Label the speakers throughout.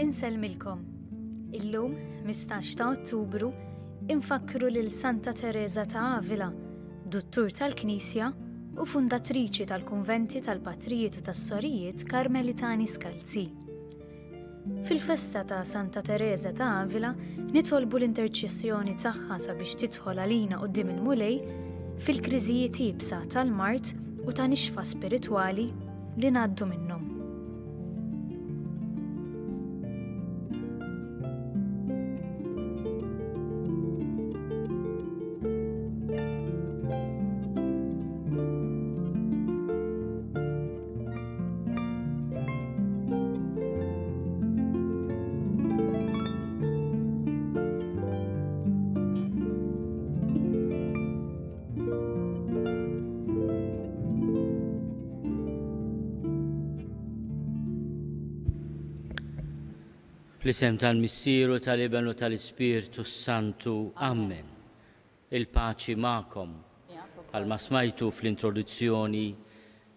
Speaker 1: Insellmilkom. Illum, 15 ta' Ottubru, infakru lil Santa Teresa ta' Avila, dottur tal-Knisja u fundatriċi tal-Kunventi tal-Patrijiet u tas-Sorijiet Karmelitani Skalzi. Fil-festa ta' Santa Teresa ta' Avila nitolbu l-interċessjoni tagħha sabiex tidħol għalina quddiem il-mulej fil-kriżijiet ibsa tal-mart u ta' nixfa spiritwali li ngħaddu minnhom.
Speaker 2: Fl-isem tal-Missieru tal-Iben u tal-Ispirtu Santu. Amen. Il-paċi ma'kom. Għalma smajtu fl-introduzzjoni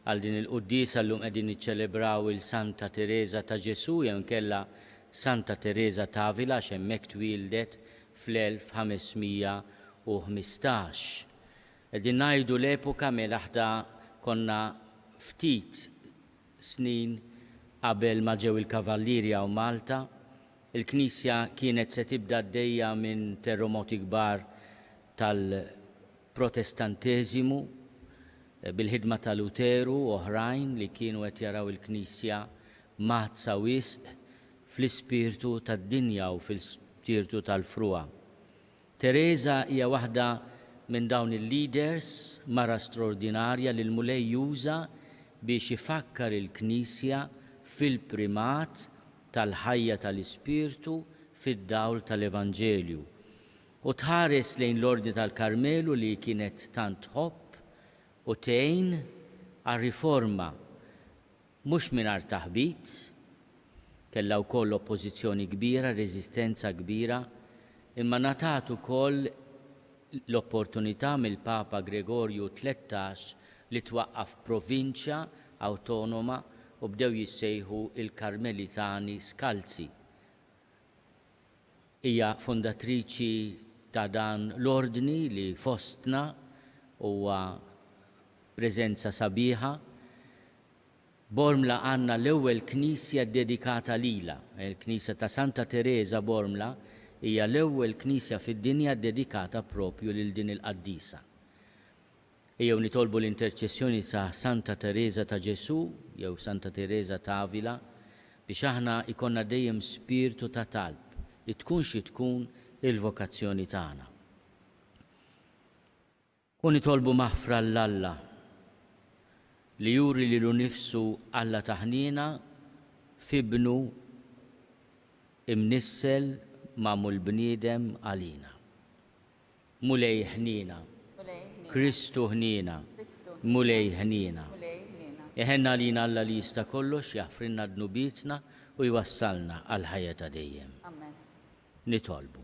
Speaker 2: għal din il-Quddiesa llum qegħdin niċċelebraw il-Santa Teresa ta' Ġesu jew inkella Santa Teresa ta' Avila x'hemmhekk twildet fl-1515. Qegħdin ngħidu l-epoka mela aħna konna ftit snin qabel ma ġew il-Kavallieri hawn Malta. Il-Knisja kienet se tibda għaddejja minn terremoti kbar tal-Protestanteżimu bil-ħidma tal-Luteru u oħrajn li kienu qed jaraw il-Knisja mazza wisq fl-ispirtu tad-dinja u fl-ispirtu tal-fruwa. Teresa hija waħda minn dawn il-leaders mara straordinarja li l-mulej juża biex ifakkar il-Knisja fil-primat tal-ħajja tal-Ispirtu fid-dawl tal-Evanġelju. U tħares lejn l-Ordni tal-Karmelu li kienet tant ħobb u tgħin għar-riforma mhux mingħajr taħbit, kellha wkoll oppożizzjoni kbira, reżistenza kbira, imma ngħatat ukoll l-opportunità mill-Papa Gregorju XIII li twaqqaf provinċja awtonoma u bdew jissejħu il-Karmelitani Skalzi. Hija fondatriċi ta' dan l-ordni li fostna huwa preżenza sabiħa. Bormla għandna l-ewwel knisja dedikata lilha. Il-Knisja ta' Santa Teresa Bormla hija l-ewwel knisja fid-dinja dedikata propju lil din il-Quddiesa. Ejjew nitolbu l-interċessjoni ta' Santa Teresa ta' Ġesu jew Santa Teresa ta' Avila biex aħna ikonna dejjem spiritu ta' talb li tkun xi tkun il-vokazzjoni tagħna. U nitolbu maħfra l-Alla li juri lilu nnifsu Alla taħnina fibnu imnissel magħmul bniedem għalina. Mulej ħnina. Kristu ħnina, mulej ħnina. Jeħenna lina Alla li jista' kollox, jaħfrinna dnubietna u jwassalna għal ħajja ta' dejjem.
Speaker 3: Amen.
Speaker 2: Nitolbu.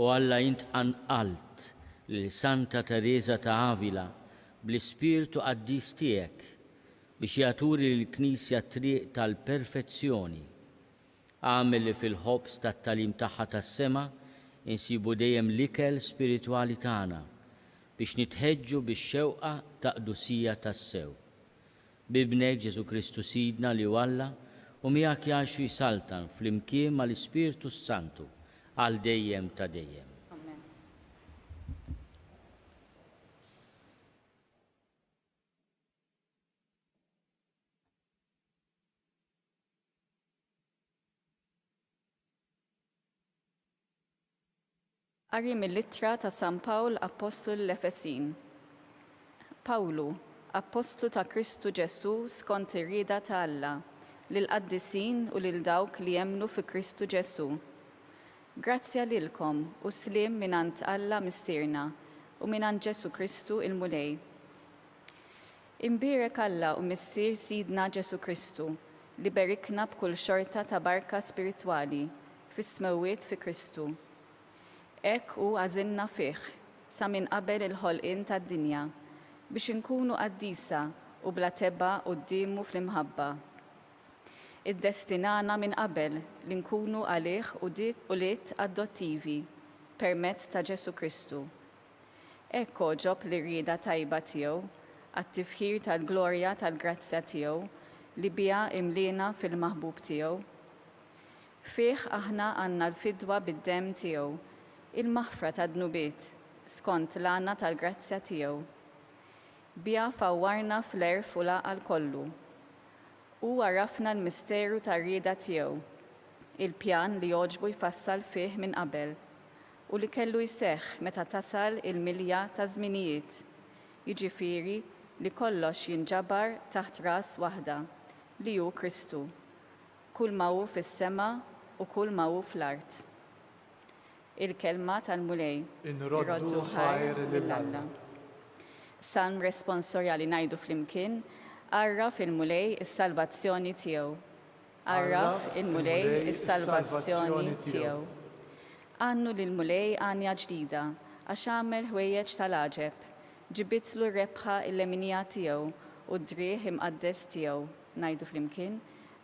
Speaker 2: U Alla jint anqalt lil Santa Teresa ta' Avila bl-ispirtu qaddis tiegħek biex jagħturi l-Knisja triq tal-perfezzjoni. Għamel li fil-ħobs tat-talim tagħha tas-sema insibu dejjem l-ikel spiritwali tagħna biex nitħeġġu bix-xewqa ta' qdusija tas-sew. Bibnek Ġesu Kristu Sidna li Alla u miegħek jgħixu jsaltan flimkien mal-Ispirtu Santu għal dejjem ta' dejjem.
Speaker 3: Qari mill-Ittra ta' San Pawl Apostlu l-Efesin. Pawlu, Apostlu ta' Kristu Ġesu skont ir-rieda ta' Alla, lil qaddisin u lil dawk li jemmnu fi Kristu Ġesu. Grazzja lilkom u sliem minant Alla Missierna u minant Ġesu Kristu il-Mulej. Imbirek Alla u Missier Sidna Ġesu Kristu li berikna b'kull xorta ta' barka spiritwali fis-smewwiet fi Kristu. Ek u għazinna fih sa minn qabel il-ħolqien tad-dinja biex inkunu Quddiesa u bla tebba qudiemu fl-imħabba. Iddestinana minn qabel li nkunu għalih ulied adottivi permezz ta' Ġesu Kristu. Hekk ġob li rieda tajba tiegħu għat-tifħir tal-glorja tal-grazzja tiegħu li biha imliena fil-maħbub tiegħu. Fih aħna għandna l-fidwa bid-demm tiegħu, il-maħfra tad-dnubiet skont l-għana tal-grazzja tiegħu. Biha fawwarna fl-erf u l-għaqal kollu. U għarafna l-misteru tar-rieda tiegħu, il-pjan li jogħġbu jfassal fih minn qabel u li kellu jseħħ meta tasal il-milja ta' żminijiet, jiġifieri li kollox jinġabar taħt ras waħda li hu Kristu, kull ma hu fis-sema u kull ma hu fl-art. Il-kelma tal-mulej irroddu ħajr lill-Alla. Salm responsorjali ngħidu flimkien, għarraf il-mulej is-salvazzjoni tiegħu. Għarraf il-mulej is-salvazzjoni tiegħu. Għannu lill-mulej għanja ġdida, għax għamel ħwejjeġ tal-għaġeb, ġibitlu rebħa il-leminija tiegħu u d-drieħ imqaddes tiegħu. Ngħidu flimkien,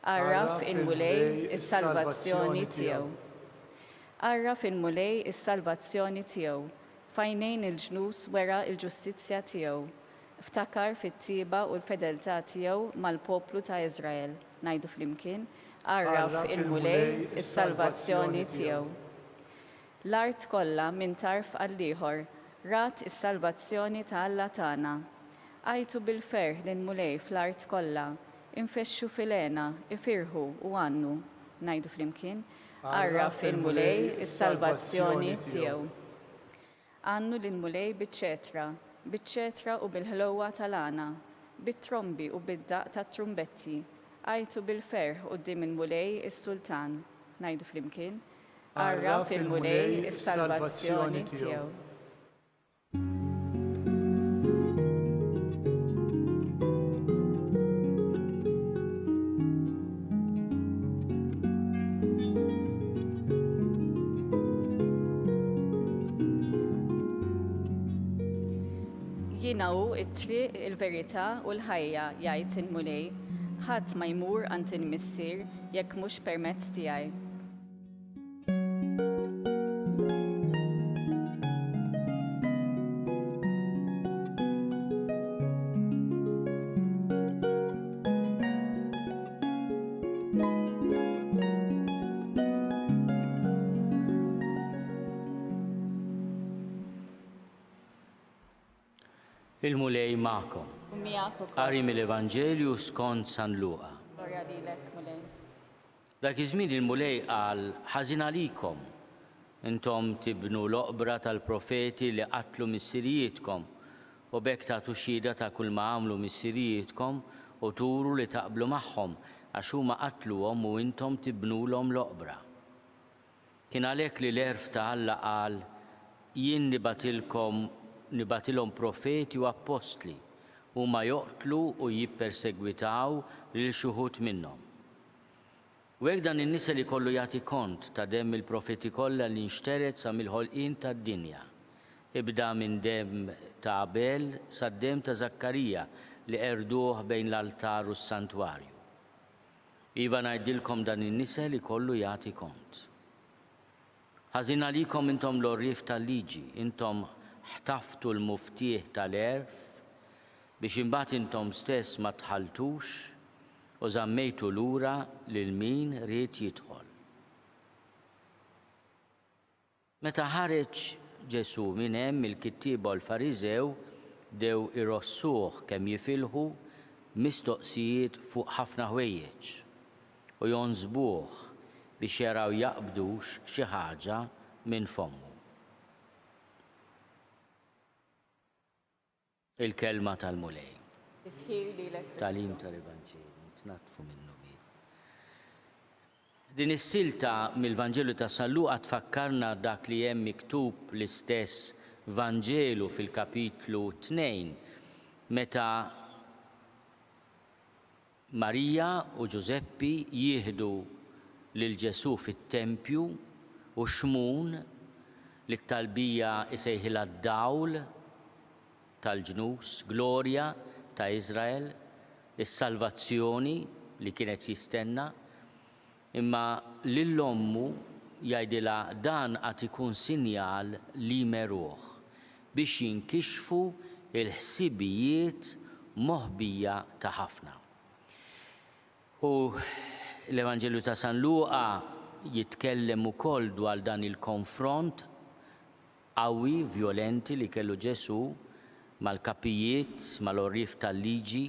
Speaker 3: għarraf il-mulej is-salvazzjoni tiegħu. Għarraf il-mulej is-salvazzjoni tiegħu, fajnejn il-ġnus wera il-ġustizzja tiegħu, ftakar fit-tieba u l-fedeltà tiegħu mal-poplu ta' Iżrael. Ngħidu flimkien, għarraf il-mulej is-salvazzjoni tiegħu. L-art kollha minn tarf għal ieħor rat is-salvazzjoni ta' Alla tagħna. Għajtu bil-ferħ lill-mulej fl-art kollha, infexxu fil-għena, ifirħu u għannu. Ngħidu flimkien, għarraf il-mulej is-salvazzjoni tiegħu. Għannu lill-mulej biċ-ċetra u bil-ħlowa tal-għana, bit-trombi u bid-daq tat-trumbetti. Għajtu bil-ferħ quddiem il-mulej is-sultan. Ngħidu flimkien, għarraf il-mulej is-salvazzjoni tiegħu. Jiena hu t-triq, il-verità u l-ħajja jgħid il-mulej, ħadd ma jmur għand il-missier jekk mhux permezz tiegħi.
Speaker 2: Il-mulej ma'kom. Qari mill-Evanġelju skont San Luqa. Dak iż-żmien il-mulej qal ħażin għalikom. Intom tibnu l-oqbra tal-profeti li qatlu missirijietkom u bekk tagħtu xhieda ta' kull ma għamlu missirijietkom u turu li taqblu magħhom għax huma qatluhom u intom tibnulhom l-oqbra. Kien għalhekk li l-erf ta' Alla qal jien nibatilhom profeti u apostli huma joqtlu u jippersegwitaw lil xi wħud minnhom. U hekk dan in-nies li kollu jagħti kont ta' demm il-profeti kollha li nxteret sa mill-ħolqien tad-dinja. Ibda minn demm ta' Abel sa demm ta' Zakkarija li erduh bejn l-altar u s-santwarju. Iva ngħidilkom dan in-nies li kollu jagħti kont. Ħażin għalikom intom l-orrif tal-liġi, intom ħtaftu l-muftieħ tal-erf biex imbagħad intom stess ma tħalltux u żammejtu lura lil min ried jidħol. Meta ħareġ Ġesu minn hemm il-kittieba u l-Fariżew dew irossuh kemm jifilħu mistoqsijiet fuq ħafna ħwejjeġ u jonżbuh biex jaraw jaqbdux xi ħaġa minn fommu. Il-kelma tal-mulej. Tal-im tal-Evanġelju, tnatfu minnu bih. Din is-silta mill-Vanġelu ta' San Luqa tfakkarna dak li hemm miktub l-istess Vanġelu fil-kapitlu 2 meta Marija u Ġuseppi jieħdu lil Ġesu fit-tempju u xmun li t-talbija isejħilha d-dawl tal-ġnus, glorja ta' Izrael, is-salvazzjoni li kienet jistenna, imma lill-ommu jgħidilha dan qed ikun sinjal li meruh biex jinkixfu il-ħsibijiet moħbija ta' ħafna. U l-Evanġelju ta' San Luqa jitkellem ukoll dwar dan il-konfront qawwi, violenti li kellu Ġesu mal-kapijiet, mal-orrif tal-liġi,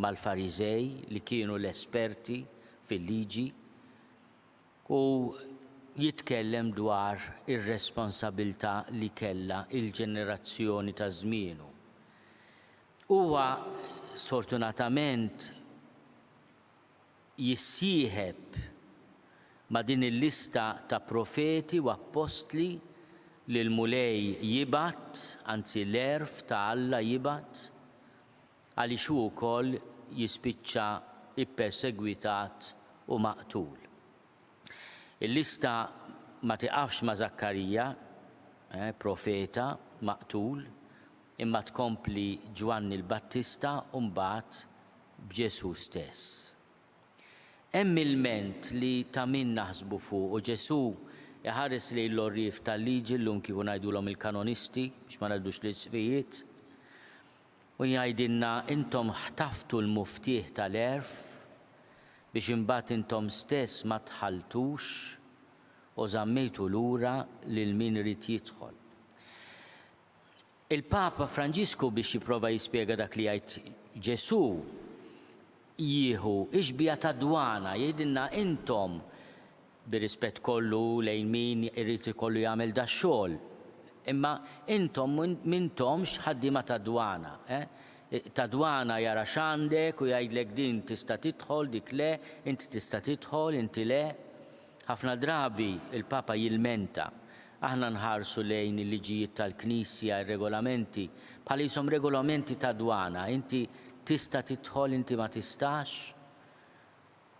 Speaker 2: mal-Fariżej li kienu l-esperti fil-liġi, u jitkellem dwar ir-responsabilità li kellha il-ġenerazzjoni ta' żmienu. Huwa sfortunatament jissieħeb ma' din il-lista ta' profeti u apostli li l-mulej jibat, anzi l-erf ta' Alla jibat, għaliex hu wkoll jispiċċa ippersegwitat u maqtul. Il-lista ma tiqafx ma' Zakkarija, profeta maqtul, imma tkompli Ġwanni l-Battista u mbagħad b'Ġesu stess. Hemm il-ment li ta' min naħsbu fuq u Ġesu iħares li l-orrif tal-liġi llum kieku ngħidulhom il-kanonisti biex ma ngħidux l-isfijiet u jgħidilna intom ħtaftu l-muftieħ tal-erf biex imbagħad intom stess ma tħalltux u żammejtu lura lil min irid jidħol. Il-Papa Franġisku biex jipprova jispjega dak li jgħid Ġesu jieħu iġbija ta' dwana jgħidilna intom bir-rispett kollu lejn min irid ikollu jagħmel da xogħol. Imma intom m'intomx ħaddiema ta' dwana. Ta' dwana jara x'għandek u jgħidlek din tista' tidħol, dik le, inti tista' tidħol, inti le. Ħafna drabi il-Papa jilmenta. Aħna nħarsu lejn il-liġijiet tal-Knisja, ir-regolamenti, bħalishom regolamenti ta' dwana. Inti tista' tidħol, inti ma tistax.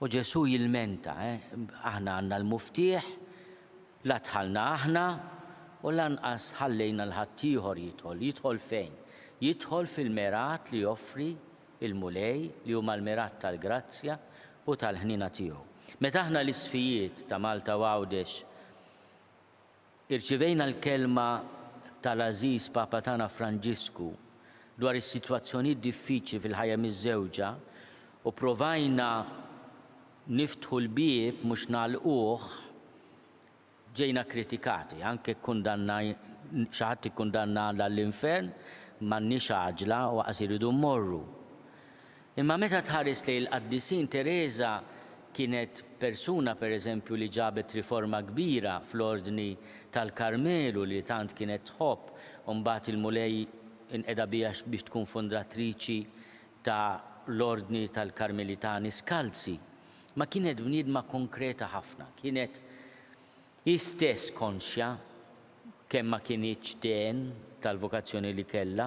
Speaker 2: U Ġesu jilmenta, aħna għandna l-muftieħ, la tħallna aħna u lanqas ħallejna l-ħadd ieħor jidħol. Jidħol fejn? Jidħol fil-merat li joffri il-mulej li huma l-merat tal-grazzja u tal-ħnina tiegħu. Meta aħna l-isfijiet ta' Malta u Għawdex irċivejna l-kelma tal-Ażiż Papa tagħna Franġisku dwar is-sitwazzjonijiet diffiċli fil-ħajja miż-żewġa u provajna niftħu l-bieb mhux nagħlquh, ġejna kritikati, anke xi ħadd ikkundanna għall-infern m'għandniex għaġla u qas iridu mmorru. Imma meta tħares lejn il-Qaddisin Tereża kienet persuna pereżempju li ġabet riforma kbira fl-ordni tal-Karmelu li tant kienet tħobb u mbagħad il-mulej inqeda biha biex tkun fondatriċi ta' l-ordni tal-Karmelitani Skalzi. Ma kienet bniedma konkreta ħafna, kienet istess konxja kemm ma kienitx den tal-vokazzjoni li kellha.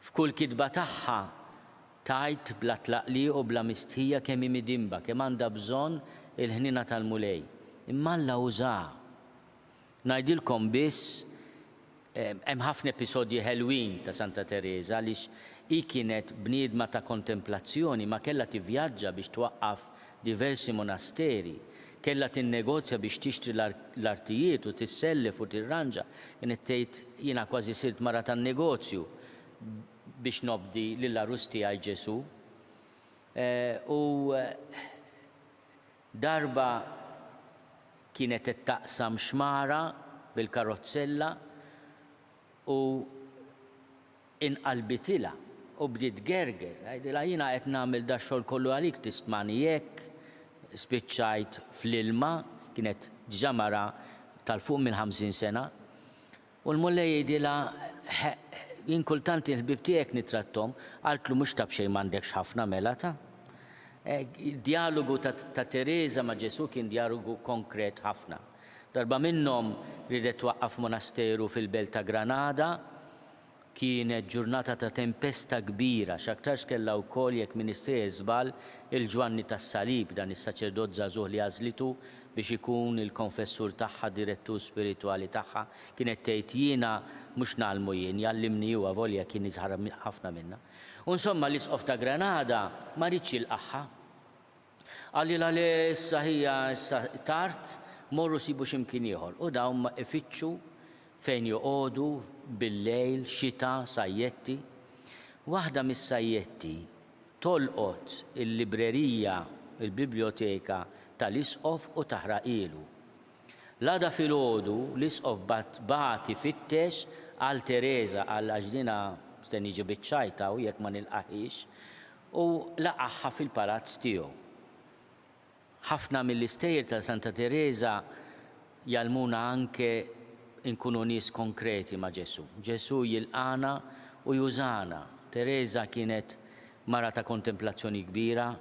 Speaker 2: F'kull kitba tagħha tajt bla tlaqli u bla mistħija kemm hi midimba, kemm għandha bżonn il-ħnina tal-mulej. Imma Alla użaha. Ngħidilkom biss hemm ħafna episodji ħelwin ta' Santa Tereża għaliex hi kienet bniedma ta' kontemplazzjoni ma kellha tivvjaġġa biex twaqqaf diversi monasteri, kellha tinnegozja biex tixtri l-artijiet u tissellef u tirranġa. Kienet tgħid jiena kważi sirt mara tan-negozju biex nobdi lill-arus tiegħi Ġesu. U darba kienet qed taqsam xmara bil-karozzella u inqalbitilha u bdiet gerger. Għajdilha jiena qed nagħmel da xogħol kollu għalik tistmani jekk. Spiċċajt fl-ilma, kienet ġamara tal-fuq minn 50 sena, u l-mullej jgħidilha jien kultant il-ħbieb tiegħek nitrattom, għaltlu mhux tab xejn m'għandekx ħafna mela ta'. Dialogu ta' Tereża ma' Ġesu kien dialogu konkret ħafna. Darba minnhom ridet twaqqaf monasteru fil-belt ta' Granada kienet ġurnata ta' tempesta kbira, x'aktarx kellha wkoll jekk min issejjer żball il-Ġwanni tas-Salib dan is-saċerdot żagħżugħ li għażlitu biex ikun il-konfessur tagħha, direttur spiritwali tagħha, kienet tgħid jiena mhux nagħlmu jien, jallimni huwa volja kien iżħar ħafna minnha. U insomma l-Isqof ta' Granada ma rridx jilqaħħa. Għallilha li issa hija tard morru sibu x'imkien ieħor u dawn ma ifittxu fejn joqogħdu bil-lejl, xita, sajjetti. Waħda mis-sajjetti tolqot il-librerija, il-biblioteka tal-Isqof u taħraq ilu. L-għada filgħodu l-Isqof bat ifittex għal Teresa għal għaxdina sten jiġi biċċajta u jekk ma nilqaħix u laqaħħa fil-palazz tiegħu. Ħafna mill-istejjer ta' Santa Teresa jalmuna anke inkunu nies konkreti ma' Ġesu. Ġesu jilqana u jużana. Teresa kienet mara ta' kontemplazzjoni kbira,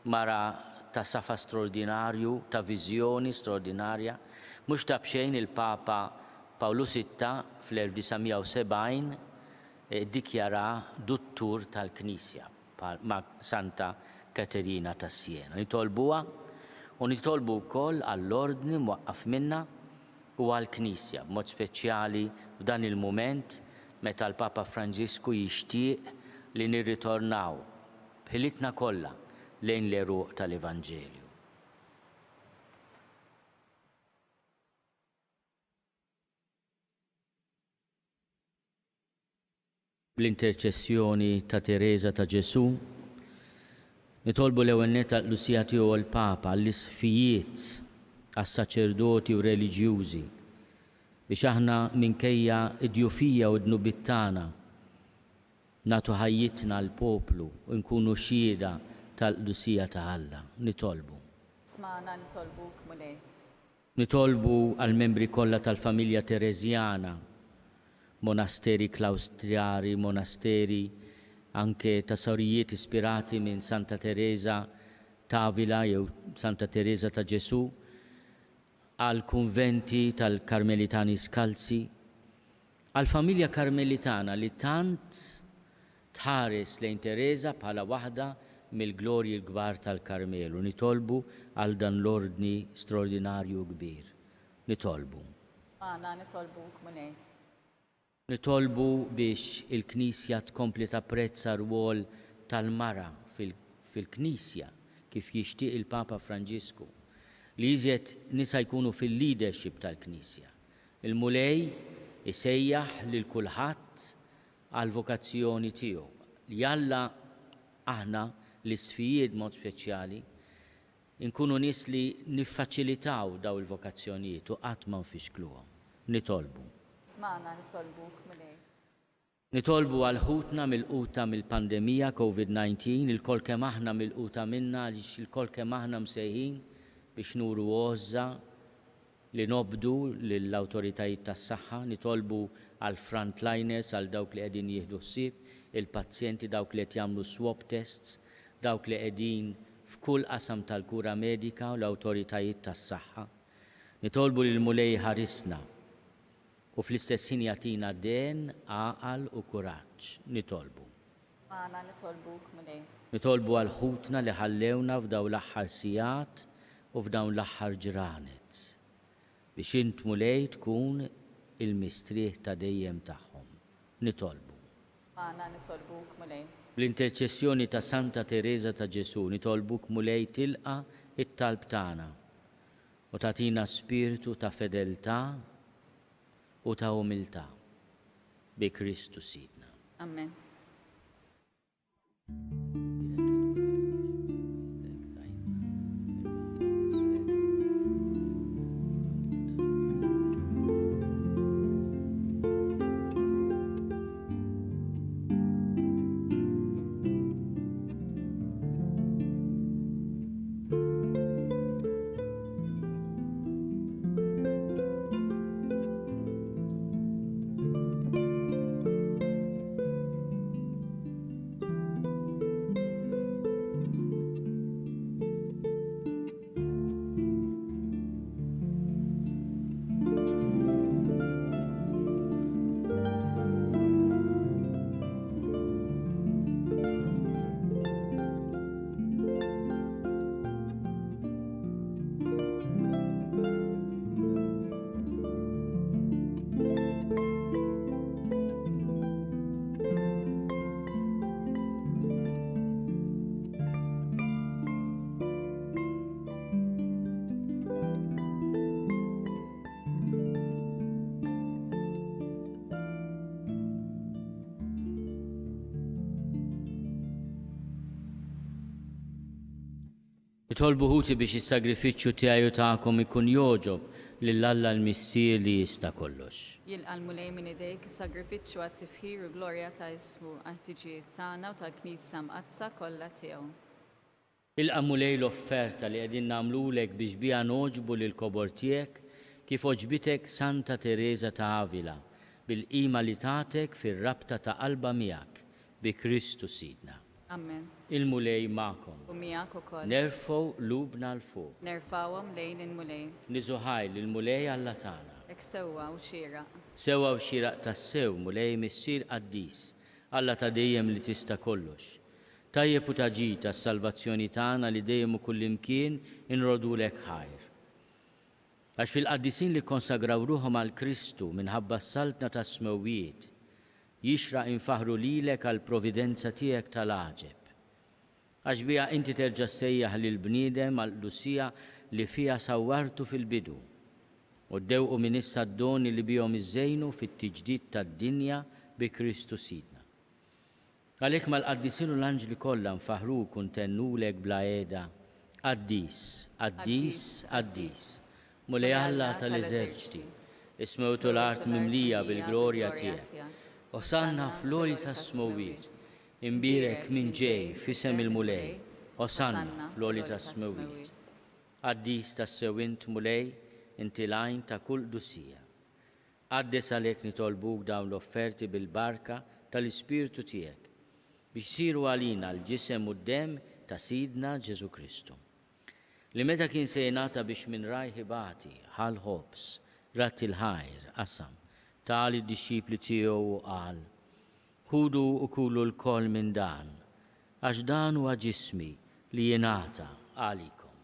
Speaker 2: mara ta' safa straordinarju, ta' viżjoni straordinarja. Mhux ta' bxejn il-Papa Pawlu VI fl-1970 dikjara duttur tal-Knisja ma' Santa Katerina ta' Siena. Nitolbuha u nitolbu wkoll għall-ordni mwaqqaf minna u għall-Knisja, b'mod speċjali f'dan il-mument meta l-Papa Franġisku jixtieq li nirritornaw bħilitna kollha lejn l-eruq tal-Evanġelju. Bl-interċessjoni ta' Teresa ta' Ġesu, nitolbu l-ewwel nett għall-Lusija tiegħu l-Papa għall-isfijiet għas-saċerdoti u reliġjużi biex aħna minkejja id-djufija u d-dnubiet tagħna nagħtu ħajjitna l-poplu u nkunu xhieda tal-Lusija ta' Alla. Nitolbu.
Speaker 3: Smana nitolbuk mulej.
Speaker 2: Nitolbu għall-membri kollha tal-familja Terezjana, monasteri klaustrjari, monasteri anke ta' sawrijiet ispirati minn Santa Teresa t'Avila jew Santa Teresa ta' Ġesu, għal kunventi tal-Karmelitani Skalzi, għal familja Karmelitana li tant tħares lejn Teresa bħala waħda mill-glorji l-kbar tal-Karmelu. Nitolbu għal dan l-ordni straordinarju kbir. Nitolbu.
Speaker 3: Għana nitolbuk mulej.
Speaker 2: Nitolbu biex il-Knisja tkompli tapprezza rwol tal-mara fil-Knisja kif jixtieq il-Papa Franġisku li iżjed nisa jkunu fil-leadership tal-Knisja. Il-mulej isejjaħ lil kulħadd għal vokazzjoni tiegħu. Jalla aħna l-isfijiet mod speċjali nkunu nies li niffaċilitaw daw il-vokazzjonijiet u qatt ma nfixkluhom. Nitolbu.
Speaker 3: Smana nitolbuk mulej.
Speaker 2: Nitolbu għal ħutna mill-quta mill-pandemija COVID-19, il-kol kemm aħna mill-quta minna għaliex il-kol kemm aħna msejħin biex nuru għoża li nobdu lill-awtoritajiet tas-saħħa, nitolbu għal frontliners għal dawk li qegħdin jieħdu ħsieb, il-pazjenti dawk li qed jagħmlu swab tests, dawk li qegħdin f'kull qasam tal-kura medika u l-awtoritajiet tas-saħħa. Nitolbu lil mulej ħarisna u fl-istess ħin jagħtina den, għaqal u kuraġġ. Nitolbu.
Speaker 3: Għana nitolbuk mulej.
Speaker 2: Nitolbu għal ħutna li ħallewna f'daw l-aħħar sigħat u f'dawn l-aħħar ġranet biex int mulej tkun il-mistrieħ ta' dejjem tagħhom. Nitolbu.
Speaker 3: Għana nitolbuk mulej.
Speaker 2: Bl-interċessjoni ta' Santa Teresa ta' Ġesu nitolbuk mulej tilqa it-talb tagħna u tagħtina spiritu ta' fedeltà u ta' umiltà bi Kristu Sidna.
Speaker 3: Amen.
Speaker 2: Nitolbu ħuti biex is-sagrifiċċju tiegħi u tagħkom ikun joġob lill-Alla l-Missier li jista' kollox.
Speaker 3: Jilqal mulej minn idejk is-sagrifiċċju għat-tifħir u glorja ta' ismu għal-ħtiġijiet tagħna u tal-Knisja mqazza kollha tiegħu.
Speaker 2: Ilqa' mulej l-offerta li qegħdin nagħmlulek biex biha noġbu lil kobor tiegħek kif oġbitek Santa Teresa ta' Avila bil-qima li tagħtek fir-rabta ta' qalba miegħek bi Kristu Sidna.
Speaker 3: Amen.
Speaker 2: Il-mulej magħkom.
Speaker 3: U miegħek ukoll.
Speaker 2: Nerfgħu lubna l fuq.
Speaker 3: Nerfawhom lejn il-mulej.
Speaker 2: Niżuħaj lill-mulej Alla tagħna.
Speaker 3: Ek sewwa u xieraq.
Speaker 2: Sewwa u xieraq tas-sew mulej missier Quddies Alla ta' dejjem li tista' kollox. Tajjeb u taġi tas-salvazzjoni tagħna li dejjem u kullimkien inrodulek ħajr. Għax fil-qaddisin li konsagraw ruħhom għal Kristu minħabba s-saltna tas-smewwiet jixraq infaħru lilek għal providenza tiegħek tal-għaġeb. Għax biha inti terġa' ssejjaħ lil bniedem għal qdusija li fiha sawwartu fil-bidu u ddewqu minn issa d-doni li bihom iżżejnu fit-tiġdid tad-dinja bi Kristu Sidna. Għalhekk mal-qaddisin u l-anġli kollha nfaħru kuntennulek bla qiegħda Quddies, Quddies, Quddies. Mulej Alla tal-eżerċiti, ismewtu l-art mimlija bil-glorja tiegħek. Osanna fl-għoli tas-smewwiet, imbirek minn ġej f'isem il-mulej, Osanna fl-għoli tas-smewwiet. Quddies tas-sewwint mulej, inti lajn ta' kull qdusija. Qaddes għalhekk nitolbuk dawn l-offerti bil-barka tal-Ispirtu tiegħek biex siru għalina l-ġisem u d-dem ta' Sidna Ġesu Kristu. Li meta kien se jingħata biex minn rajħi bati ħal ħobs ratti l-ħajr qasam tal id-disċipli tiegħu u qal: ħudu u kulu l-koll minn dan, għax dan huwa ġismi li jingħata għalikom.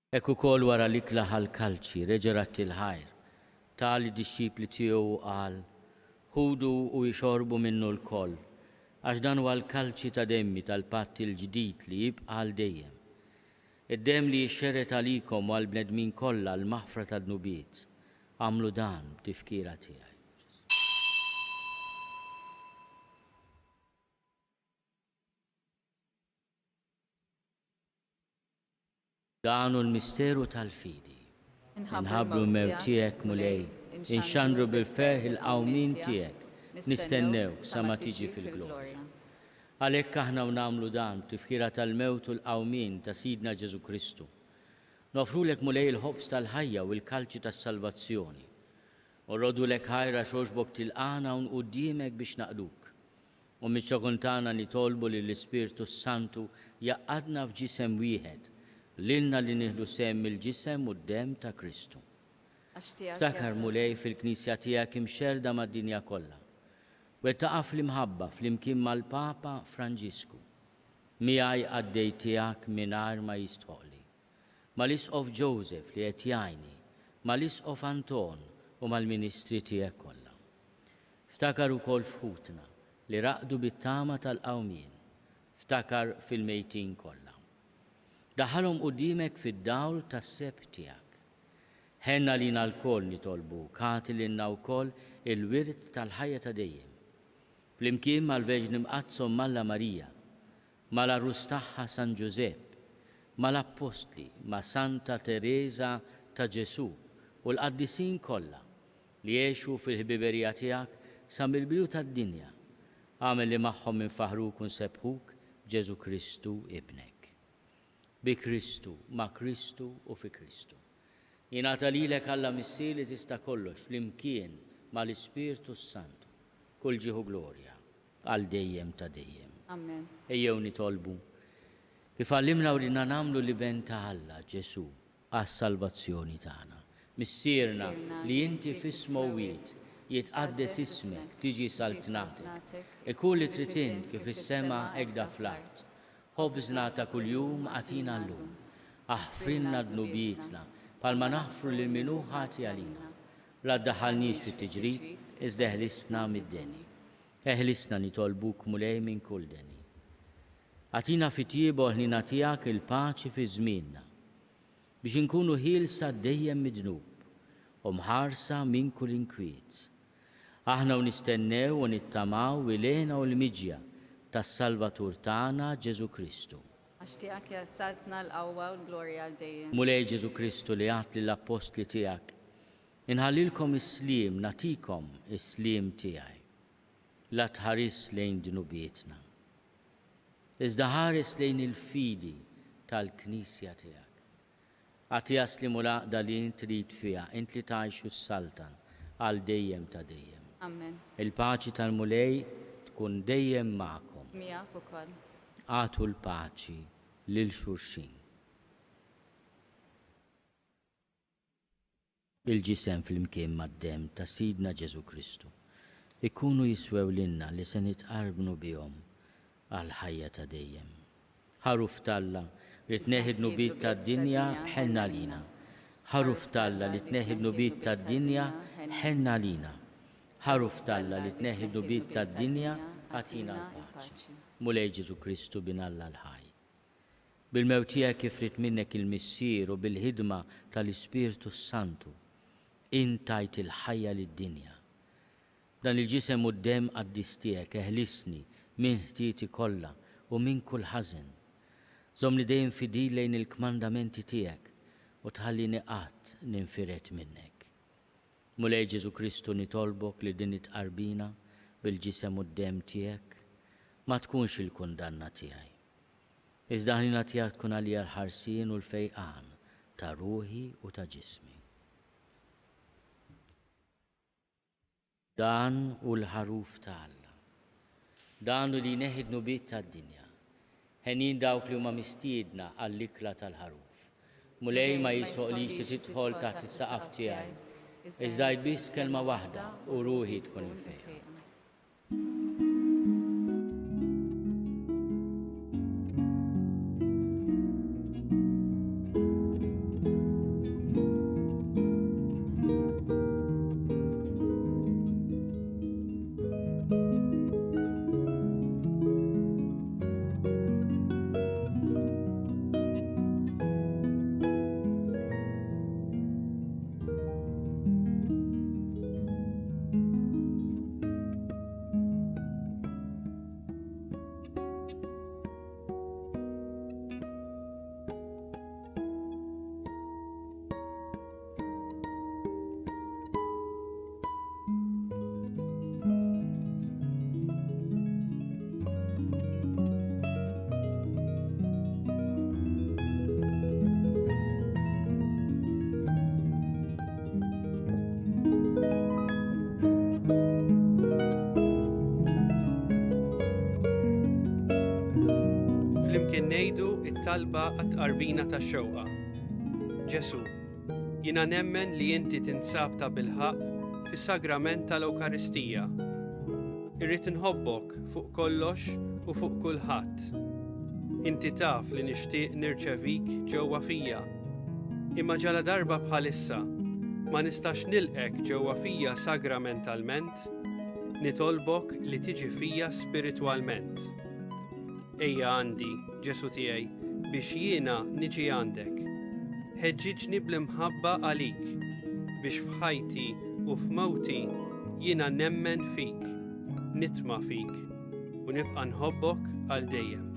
Speaker 2: Hekk ukoll wara l-ikla ħal-kalċi reġerat il-ħajr tal id-disċipli tiegħu qal: ħudu u jxorbu minnu l-koll, għax dan huwa l-kalċi ta' demmi tal-patt il-ġdid li jibqa' għal dejjem. Id-demm li jxxerret għalikom u għall-bnedmin kollha l-maħfra tad-nubiet, għamlu dan b'tifkira tiegħi. Dan hu l-misteru tal-fidi. Inħabbru l-mew tiegħek mulej, inxandru bil-ferħ il-qawmin tiegħek, nistennew sa ma tiġi fil-glorja. Għalhekk aħna nagħmlu dan b'tifkira tal-mewt u l-qawmin ta' Sidna Ġesu Kristu. Nofrulek mulej il-ħobs tal-ħajja u l-kalċi tas-salvazzjoni. U rrodulek ħajra xogħbok tilqana u quddiemek biex naqduk. U miċ-ċokuntana nitolbu lill-Ispirtu Santu jaqadna f'ġisem wieħed lilna li nieħdu sehem il-ġisem u d-dem ta' Kristu. Ftakar mulej fil-Knisja tiegħek imxerda mad-dinja kollha. Wettaqa' fl-imħabba flimkien mal-Papa Franġisku. Miegħi għaddej tiegħek mingħajr ma jistħoqli. Mal-Isqof Joseph li qed jgħinni, mal-Isqof Anton u mal-Ministri tiegħek kollha. Ftakar ukoll f'ħutna li raqdu bit-tama tal-qawmien. Ftakar fil-mejtin kollha. Daħalhom quddiemek fid-dawl tas-seb tiegħek. Ħenna lina l-koll nitolbu, kati lilna wkoll il-wirt tal-ħajja ta' dejjem. Flimkien mal-Verġni Mqazzom Malla Marija, mal-Arrus tagħha San Giuseppe, mal-Apostli, ma' Santa Teresa ta' Ġesu u l-qaddisin kollha li jgħixu fil-ħbiberija tiegħek sa mill-bidu tad-dinja. Għamel li magħhom infaħruk u nsebħuk Ġesu Kristu ibnek. Bi Kristu, ma' Kristu u fi Kristu. Jingħata lilek Alla Missier li tista' kollox flimkien mal-Ispirtu Santu. Kull ġieħu glorja għal dejjem ta' dejjem.
Speaker 3: Amen.
Speaker 2: Ejjew nitolbu kif għallimna urina nagħmlu li ben ta' Alla Ġesu għas-salvazzjoni tagħna. Missierna li inti fis-smewwiet jitqaddes ismek tiġi saltnatek. Ikun li trid int kif is-sema hekk fl-art. Ħobżna ta' kuljum għatina llum. Aħfrilna dnubietna palma naħfru lil min hu ħati għalina. La ddaħħalniex fit-tiġrib, iżda eħlisna mid-deni. Eħlisna nitolbuk mulej minn kull deni. Għatina fit-tiebu ħlina tiegħek il-paċi fi żmienna biex inkunu ħielsa dejjem midnub u mħarsa minn kull inkwiet. Aħna u nistennew u nittamaw wilena u l-miġja tas-Salvatur tagħna Ġesu Kristu.
Speaker 3: Għaxtijak jassaltna l-qawwa u l-glorja għal-dejjem.
Speaker 2: Mulej Ġesu Kristu li għat li l-apostli tijak, inħallilkom is-slim, natikom is-slim tijaj. La tħaris lejn dnubietna. Iżda ħares lejn il-fidi tal-Knisja tijak. Għati jaslimu laqda li intrid fija, int li tajxu s-saltan għal dejjem ta' dejjem.
Speaker 3: Amen.
Speaker 2: Il-paċi tal-mulej tkun dejjem ma'kom.
Speaker 3: Miegħek ukoll.
Speaker 2: Għatu l-paċi lil xulxin. Il-ġisem fil-mkien mad-dem ta' Sidna Ġesu Kristu ikunu jiswew linna li se nitqarbnu bihom għal ħajja ta' dejjem. Ħaruf Talla li tneħid nubit tad-dinja ħenna lina. Ħaruf Talla li tneħid nubit tad-dinja ħenna lina. Ħaruf Talla li tneħid nubit tad-dinja għatina l-paċi. Mulej Ġesu Kristu bin Alla l-ħaj. Bil-mewtija kif rid minnek il-missier u bil-ħidma tal-Ispirtu Santu intajt il-ħajja lid-dinja. Dan il-ġisem u d-dem għaddistijek eħlisni minn ħtieti kollha u minn kull ħażen. Żomni dejjem fidil lejn il-kmandamenti tiegħek u tħallini qatt ninfiret minnek. Mulej Ġesu Kristu nitolbok li din it-qarbina bil-ġisem u d-dem tiegħek ma tkunx il-kundanna tiegħi. Iżda ħnina tiegħek tkun għalija l-ħarsien u l-fejqan ta' ruħi u ta' ġismi. Dan u l-ħaruf ta' Alla. Dan u li neħid nubit tad-dinja. Ħenin dawk li huma mistiedna għall-ikla tal-ħaruf. Mulej ma jisħoqlix tidħol taħt is-saqaf tiegħi. Iżda biss kelma waħda u ruħi tkun infejqa.
Speaker 4: Ngħidu it-talba għat-tqarbina tax-xewqa. Ġesu, jiena nemmen li inti tinsab ta' bilħaq fis-sagrament tal-Ewkaristija. Irrid inħobbok fuq kollox u fuq kulħadd. Inti taf li nixtieq nirċevik ġewwa fija. Imma ġala darba bħalissa ma nistax nilqek ġewwa fija sagramentalment, nitolbok li tiġi fija spiritwalment. Ejja għandi, Ġesu tiegħi, biex jiena niġi għandek. Ħeġġiġni bl-imħabba għalik, biex f'ħajti u f'mewti jiena nemmen fik, nitma' fik u nibqa' nħobbok għal dejjem.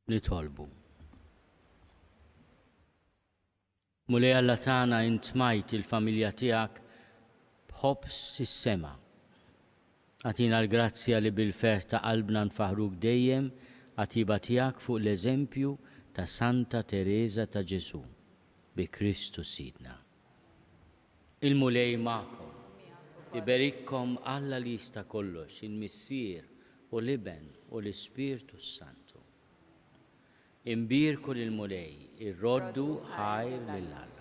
Speaker 2: Nitolbu. Mulej Alla tagħna intmajt il-familja tiegħek b'ħobbs is-sema. Għatina l-grazzja li bil-fer ta' qalbna nfaħruk dejjem għatiba tiegħek fuq l-eżempju ta' Santa Teresa ta' Ġesu bi Kristu Sidna. Il-mulej ma'kom. Iberikkom Alla li jista' kollox, il-Missier u l-Iben u l-Ispirtu Santu. Imbirku l-mulej, irroddu ħajr lill-Alla.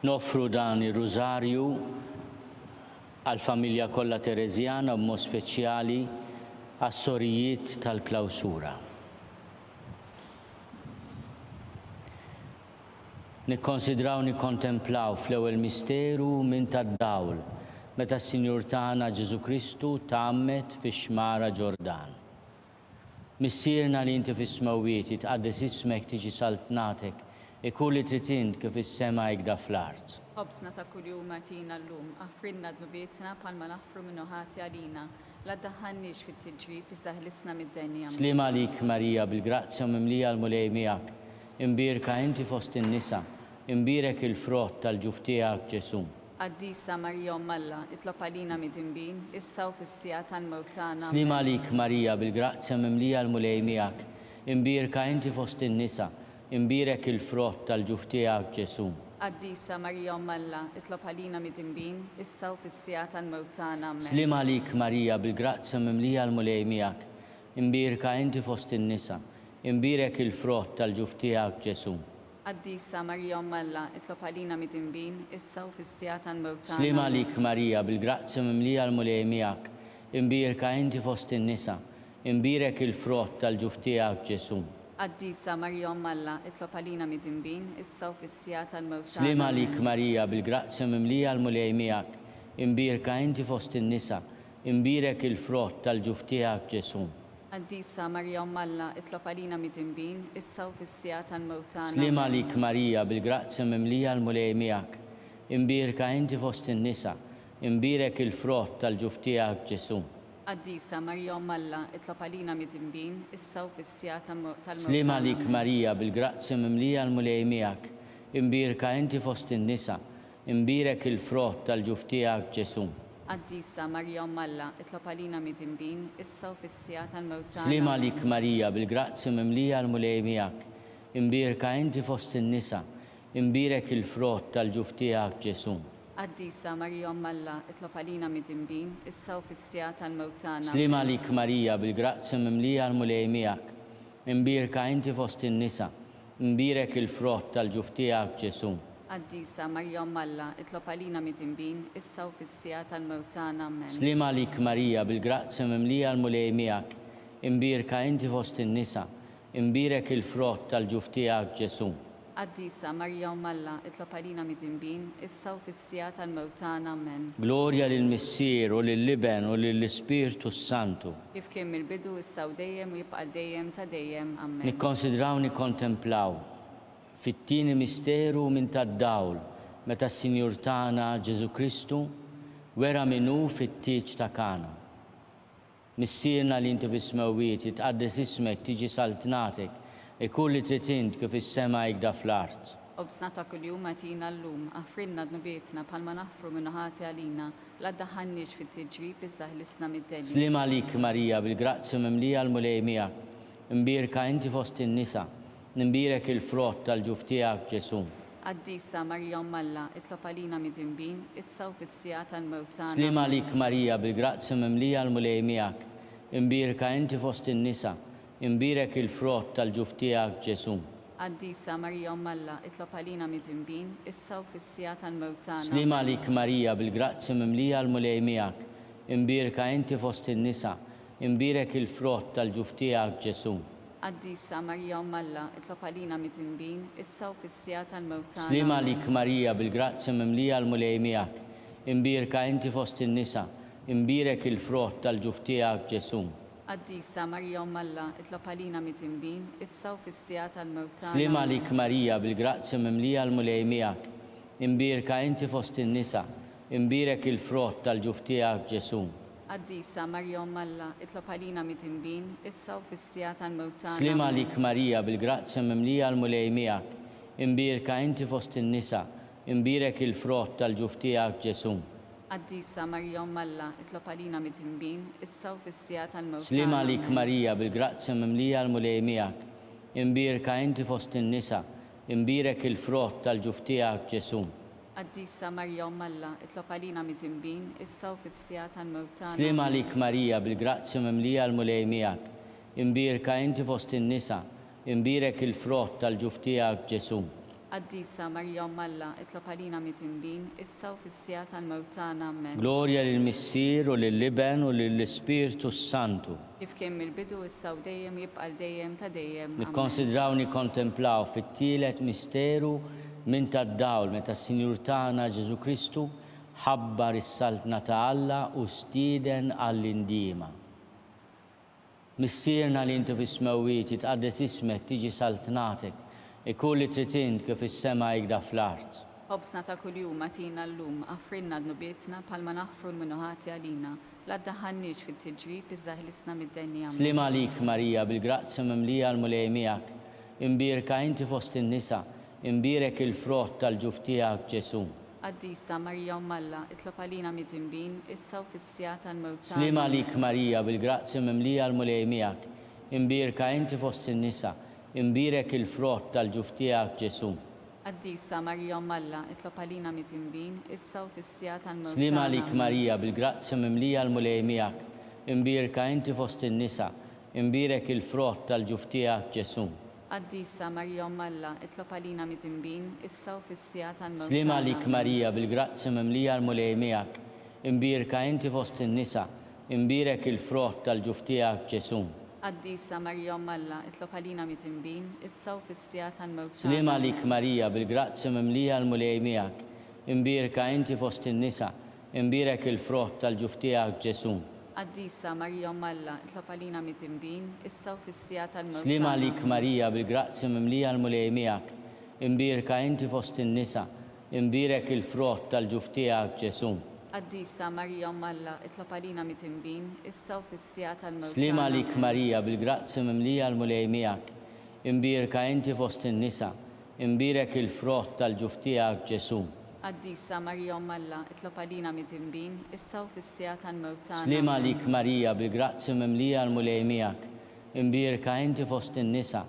Speaker 2: Nofru dan ir-Rużarju għall-familja kollha Terezjana b'mod speċjali għas-sorijiet tal-klawsura. Nikkonsidraw nikkontemplaw fl-ewwel misteru minn tad-dawl meta s-Sinjur tagħna Ġesu Kristu tgħammet fix-xmara Ġordan. Missierna li inti fis-smawwiet jitqaddes ismek tiġi saltnatek ikun li trid int kif is-sema jgda fl-art.
Speaker 3: Ħobsna ta' kuljum atina llum, affrinna dnubietna bħalma naħfru minnu ħati għalina, la ddaħħalniex fit-tiġrib iżda ħlisna mid-denja.
Speaker 2: Slim għalik Marija bil-grazzja mimlija l-mulej miegħek, imbirka inti fost in-nisa, imbirek il-frott tal-ġuf tiegħek Ġesu.
Speaker 3: Quddiesa Marija Alla, itlob għalina mid-inbin, issa u fis-sija tal-mewtana.
Speaker 2: Slim għalik Marija bil-grazzja mimlija l-mulej miegħek, imbirka inti fost in-nisa, imbirek il-frott tal-ġuf tiegħek Ġesu.
Speaker 3: Quddiesa Marija Alla, itlob għalina mid-inbin, issa u fis-sija tal-mewtana.
Speaker 2: Slim għalik Marija bil-grazzja mimlija l-mulej miegħek, imbirka inti fost in-nisa, imbirek il-frott tal-ġuf tiegħek Ġesu.
Speaker 3: Quddiesa Marija Alla, itlob għalina mid-inbin, issa u fis-sija tal-mewtana.
Speaker 2: Slim għalik Marija bil-grazzja mimlija l-mulej miegħek, imbirka inti fost in-nisa, imbirek il-frott tal-ġuf tiegħek Ġesu.
Speaker 3: Quddiesa Marija Alla, itlob għalina mid-inbin, issa u fis-sija tal-mewtana.
Speaker 2: Slim għalik Marija bil-grazzja mimlija l-mulej miegħek, imbirka inti fost in-nisa, imbirek il-frott tal-ġuf tiegħek Ġesu.
Speaker 3: Quddiesa Marija Alla, itlob għalina mid-inbin, issa u fis-sija tal-mewtana.
Speaker 2: Slim għalik Marija bil-grazzja mimlija l-mulej miegħek, imbirka inti fost in-nisa, imbirek il-frott tal-ġuf tiegħek Ġesu.
Speaker 3: Quddiesa Marija Alla, itlob għalina mid-inbin, issa u fis-sija tal-mewtana.
Speaker 2: Slim għalik Marija bil-grazzja mimlija l-mulej miegħek, imbirka inti fost in-nisa, imbirek il-frott tal-ġuf tiegħek Ġesu.
Speaker 3: Quddiesa Marija Alla, itlob għalina mid-inbin, issa u fis-sija tal-mewtana.
Speaker 2: Slim għalik Marija bil-grazzja mimlija l-mulej miegħek, imbirka inti fost in-nisa, imbirek il-frott tal-ġuf tiegħek Ġesu.
Speaker 3: Quddiesa Marija Alla, itlob għalina mid-inbin, issa u fis-sija tal-mewtana.
Speaker 2: Slim għalik Marija bil-grazzja mimlija l-mulej miegħek, imbirka inti fost in-nisa, imbirek il-frott tal-ġuf tiegħek Ġesu.
Speaker 3: Quddiesa Marija Alla, itlob għalina mid-inbin, issa u fis-sija tal-mewtana. Amen.
Speaker 2: Slim għalik Marija bil-grazzja mimlija l-mulej miegħek, imbirka inti fost in-nisa, imbirek il-frott tal-ġuf tiegħek Ġesu.
Speaker 3: Quddiesa Marija Alla, itlob għalina mid-inbin, issa u fis-sija tal-mewtana. Amen.
Speaker 2: Glorja lill-Missier u lill-Iben u lill-Ispirtu Santu.
Speaker 3: Kif kien mill-bidu issa u dejjem u jibqa' dejjem ta' dejjem. Amen.
Speaker 2: Nikkonsidraw nikkontemplaw fit-tieni misteru minn tad-dawl meta s-Sinjur tagħna Ġesu Kristu wera minnu fit-tieġ ta' Kana. Missierna li inti fis-smawwiet jitqaddes ismek tiġi saltnatek, ikun li trid int kif is-sema jgda fl-art.
Speaker 3: Obsna ta' kuljum atina llum, affrinna dnubietna bħalma naħfru minnu ħati għalina, la ddaħħalniex fit-tiġrib iżda ħlisna mid-denja.
Speaker 2: Slim għalik Marija bil-grazzja mimlija l-mulej miegħek, imbirka inti fost in-nisa, imbirek il-frott tal-ġuf tiegħek Ġesu.
Speaker 3: Quddiesa Marija Alla, itlob għalina mid-dinbin, issa u fis-sija tal-mewt tagħna.
Speaker 2: Slima lik Marija bil-grazzi mimlija l-mulej miegħek, imbirka inti fost in-nisa, imbirek il-frott tal-ġuf tiegħek Ġesu.
Speaker 3: Quddiesa Marija Alla, itlob għalina mid-dinbin, issa u fis-sija tal-mewt tagħna.
Speaker 2: Slima lik Marija bil-grazzi mimlija l-mulej miegħek, imbirka inti fost in-nisa, imbirek il-frott tal-ġuf tiegħek Ġesu.
Speaker 3: Quddiesa Marija Alla, itlob għalina mid-dinbin, issa u fis-sija tal-mewt tagħna.
Speaker 2: Slima lik Marija bil-grazzi mimlija l-mulej miegħek, imbirka inti fost in-nisa, imbirek il-frott tal-ġuf tiegħek Ġesu.
Speaker 3: Quddiesa Marija Alla, itlob għalina mid-dinbin, issa u fis-sija tal-mewt tagħna.
Speaker 2: Slima lik Marija bil-grazzi mimlija l-mulej miegħek, imbirka inti fost in-nisa, imbirek il-frott tal-ġuf tiegħek Ġesu.
Speaker 3: Quddiesa Marija Alla, itlob għalina mid-dinbin, issa u fis-sija tal-mewt tagħna.
Speaker 2: Slima lik Marija bil-grazzi mimlija l-mulej miegħek, imbirka inti fost in-nisa, imbirek il-frott tal-ġuf tiegħek Ġesu.
Speaker 3: Quddiesa Marija Alla, itlob għalina mid-dinbin, issa u fis-sija tal-mewt tagħna.
Speaker 2: Slima lik Marija bil-grazzi mimlija l-mulej miegħek, imbirka inti fost in-nisa, imbirek il-frott tal-ġuf tiegħek Ġesu.
Speaker 3: Quddiesa Marija Alla, itlob għalina mid-dinbin, issa u fis-sija tal-mewt tagħna.
Speaker 2: Slima lik Marija bil-grazzi mimlija l-mulej miegħek, imbirka inti fost in-nisa, imbirek il-frott tal-ġuf tiegħek Ġesu.
Speaker 3: Quddiesa Marija Alla, itlob għalina mid-dinbin, issa u fis-sija tal-mewt tagħna. Amen.
Speaker 2: Glorja lill-Missier u lill-Iben u lill-Ispirtu Santu.
Speaker 3: Kif kien mill-bidu issa u dejjem jibqa' dejjem ta' dejjem. Amen.
Speaker 2: Nikkonsidraw nikkontemplaw fit-tielet misteru minn tad-dawl meta s-Sinjur tagħna Ġesu Kristu ħabbar is-saltna ta' Alla u stieden għall-indiema. Missierna li intu fis-smewwiet jitqaddes ismek tiġi saltnatek, ikun li trid int kif is-sema jgda fl-art.
Speaker 3: Ħobsna ta' kuljum atina llum, affrinna d-nubietna palma naħfru l-minuħati għalina, la ddaħħalniex fit-tiġrib iżda ħlisna mid-denja.
Speaker 2: Slima lik Marija bil-grazzi mimlija l-mulej miegħek, imbirka inti fost in-nisa, imbirek il-frott tal-ġuf tiegħek Ġesu.
Speaker 3: Quddiesa Marija Alla, itlob għalina mid-dinbin, issa u fis-sija tal-mewt tagħna.
Speaker 2: Slima lik Marija bil-grazzi mimlija l-mulej miegħek, imbirka inti fost in-nisa, imbirek il-frott tal-ġuf tiegħek Ġesu.
Speaker 3: Quddiesa Marija Alla, itlob għalina mid-dinbin, issa u fis-sija tal-mewt tagħna.
Speaker 2: Slima lik Marija bil-grazzi mimlija l-mulej miegħek, imbirka inti fost in-nisa, imbirek il-frott tal-ġuf tiegħek Ġesu.
Speaker 3: Quddiesa Marija Alla, itlob għalina mid-dinbin, issa u fis-sija tal-mewt tagħna.
Speaker 2: Slima lik Marija bil-grazzi mimlija l-mulej miegħek, imbirka inti fost in-nisa, imbirek il-frott tal-ġuf tiegħek Ġesu.
Speaker 3: Quddiesa Marija Alla, itlob għalina mid-dinbin, issa u fis-sija tal-mewt tagħna.
Speaker 2: Slima lik Marija bil-grazzi mimlija l-mulej miegħek, imbirka inti fost in-nisa, imbirek il-frott tal-ġuf tiegħek Ġesu.
Speaker 3: Quddiesa Marija Alla, itlob għalina mid-dinbin, issa u fis-sija tal-mewt tagħna.
Speaker 2: Slima lik Marija bil-grazzi mimlija l-mulej miegħek, imbirka inti fost in-nisa, imbirek il-frott tal-ġuf tiegħek Ġesu.
Speaker 3: Quddiesa Marija Alla, itlob għalina mid-dinbin, issa u fis-sija tal-mewt tagħna.
Speaker 2: Slima lik Marija bil-grazzi mimlija l-mulej miegħek, imbirka inti fost in-nisa, imbirek il-frott tal-ġuf tiegħek Ġesu.
Speaker 3: Quddiesa Marija Alla, itlob għalina mid-dinbin, issa u fis-sija tal-mewt tagħna.
Speaker 2: Slima lik Marija bil-grazzi mimlija l-mulej miegħek, imbirka inti fost in-nisa,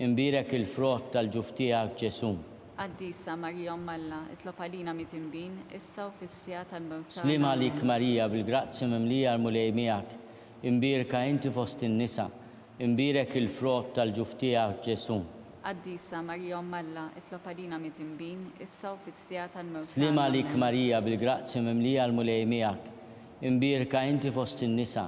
Speaker 2: imbirek il-frott tal-ġuf tiegħek Ġesu.
Speaker 3: Quddiesa Marija Alla, itlob għalina mid-dinbin, issa u fis-sija tal-mewt tagħna.
Speaker 2: Slima lik Marija bil-grazzi mimlija l-mulej miegħek, imbirka inti fost in-nisa, imbirek il-frott tal-ġuf tiegħek Ġesu.
Speaker 3: Quddiesa Marija Alla, itlob għalina mid-dinbin, issa u fis-sija tal-mewt tagħna.
Speaker 2: Slima lik Marija bil-grazzi mimlija l-mulej miegħek, imbirka inti fost in-nisa,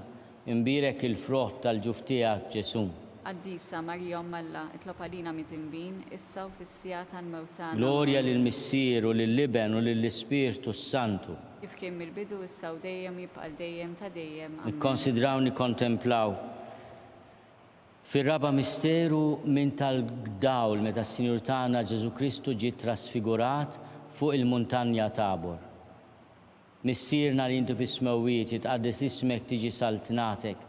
Speaker 2: imbirek il-frott tal-ġuf tiegħek Ġesu.
Speaker 3: Quddiesa Marija Alla, itlob għalina mid-dinbin, issa u fis-sija tal-mewt tagħna.
Speaker 2: Glorja lill-Missier u lill-Iben u lill-Ispirtu Santu.
Speaker 3: Kif kien mill-bidu issa u dejjem jibqa' dejjem ta' dejjem. Amen.
Speaker 2: Nikkonsidraw nikkontemplaw fir-raba misteru minn tal-dawl meta s-Sinjur tagħna Ġesu Kristu ġie trasfigurat fuq il-muntanja Tabor. Missierna li intu fis-smewwiet jitqaddes ismek tiġi saltnatek,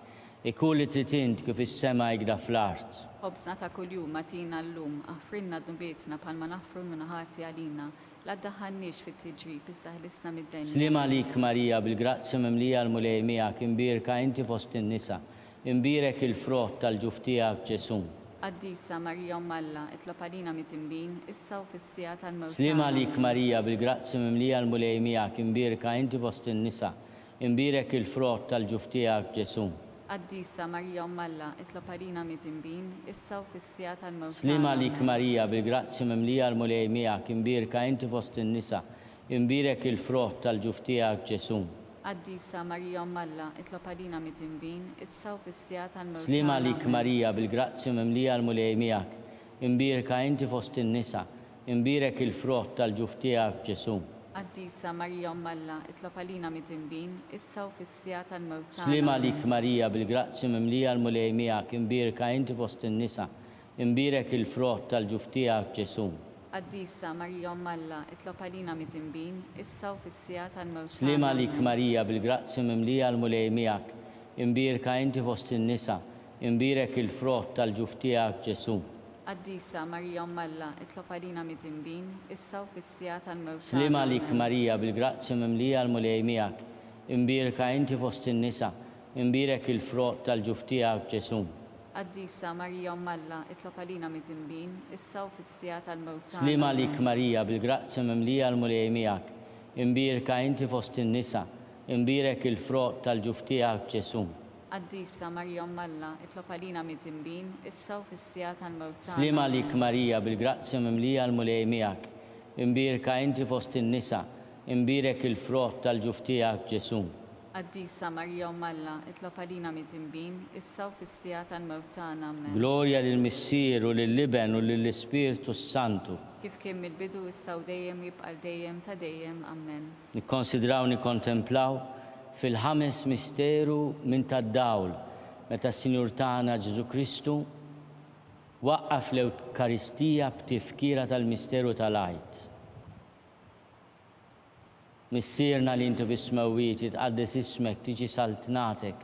Speaker 2: ikun li trid int kif is-sema jgda fl-art.
Speaker 3: Ħobsna ta' kuljum atina llum, affrinna d-nubietna palma naħfru l-minuħati għalina, la ddaħħalniex fit-tiġrib iżda ħlisna mid-denja.
Speaker 2: Slima lik Marija bil-grazzi mimlija l-mulej miegħek, imbirka inti fost in-nisa, imbirek il-frott tal-ġuf tiegħek Ġesu.
Speaker 3: Quddiesa Marija Alla, itlob għalina mit-tinbin, issa u fis-sija tal-mewt
Speaker 2: Slima
Speaker 3: tagħna.
Speaker 2: lik Marija bil-grazzi mimlija l-mulej miegħek, imbirka inti fost in-nisa, imbirek il-frott tal-ġuf tiegħek Ġesu.
Speaker 3: Quddiesa Marija Alla, itlob għalina mit-tinbin, issa u fis-sija tal-mewt
Speaker 2: Slima lik Marija bil-grazzi mimlija l-mulej miegħek, imbirka inti fost in-nisa, imbirek il-frott tal-ġuf tiegħek Ġesu.
Speaker 3: Quddiesa Marija Alla, itlob għalina mit-tinbin, issa u fis-sija tal-mewt
Speaker 2: Slima lik Marija bil-grazzi mimlija l-mulej miegħek, imbirka inti fost in-nisa, imbirek il-frott tal-ġuf tiegħek Ġesu.
Speaker 3: Quddiesa Marija Alla, itlob għalina mit-tinbin, issa u fis-sija tal-mewt tagħna.
Speaker 2: Slima lik Marija bil-grazzi mimlija l-mulej miegħek, imbirka inti fost in-nisa, imbirek il-frott tal-ġuf tiegħek Ġesu.
Speaker 3: Quddiesa Marija Alla, itlob għalina mit-tinbin, issa u fis-sija tal-mewt
Speaker 2: Slima
Speaker 3: tagħna.
Speaker 2: lik Marija bil-grazzi mimlija l-mulej miegħek, imbirka inti fost in-nisa, imbirek il-frott tal-ġuf tiegħek Ġesu.
Speaker 3: Quddiesa Marija Alla, itlob għalina mit-tinbin, issa u fis-sija tal-mewt tagħna.
Speaker 2: Slima lik Marija bil-grazzi mimlija l-mulej miegħek, imbirka inti fost in-nisa, imbirek il-frott tal-ġuf tiegħek Ġesu.
Speaker 3: Quddiesa Marija Alla, itlob għalina mit-tinbin, issa u fis-sija tal-mewt tagħna.
Speaker 2: Slima lik Marija bil-grazzi mimlija l-mulej miegħek, imbirka inti fost in-nisa, imbirek il-frott tal-ġuf tiegħek Ġesu.
Speaker 3: Quddiesa Marija Alla, itlob għalina mit-tinbin, issa u fis-sija tal-mewt tagħna.
Speaker 2: Slima lik Marija bil-grazzi mimlija l-mulej miegħek, imbirka inti fost in-nisa, imbirek il-frott tal-ġuf tiegħek Ġesu.
Speaker 3: Quddiesa Marija Alla, itlob għalina mit-tinbin, issa u fis-sija tal-mewt tagħna. Amen.
Speaker 2: Glorja lill-Missier u lill-Liben u lill-Ispirtu Santu.
Speaker 3: Kif kien mill-bidu issa u dejjem jibqa' dejjem ta' dejjem. Amen.
Speaker 2: Nikkonsidraw nikkontemplaw fil-ħames misteru minn tad-dawl meta s-Sinjur tagħna Ġesu Kristu waqqaf l-Ewkaristija b'tifkira tal-misteru tal-għajt. Missierna li inti fis-smewwiet jitqaddes ismek tiġi saltnatek,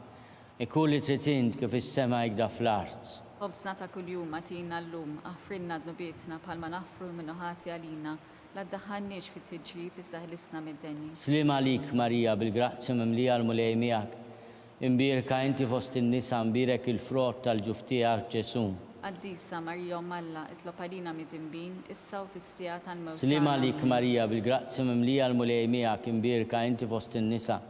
Speaker 2: ikun li trid int kif is-sema jgda fl-art.
Speaker 3: Ħobżna ta' kuljum għatina llum, aħfrinna dnubietna bħalma naħfru l-minuħati għalina, la ddaħħalniex fit-tiġrib iżda ħlisna mid-denji.
Speaker 2: Slima lik Marija bil-grazzi mimlija l-mulej miegħek, imbirka inti fost in-nisa, imbirek il-frott tal-ġuf tiegħek Ġesu.
Speaker 3: Quddiesa Marija Alla, itlob għalina mit-tinbin, issa u fis-sija tal-mewt
Speaker 2: Slima
Speaker 3: tagħna.
Speaker 2: lik Marija bil-grazzi mimlija l-mulej miegħek, imbirka inti fost in-nisa,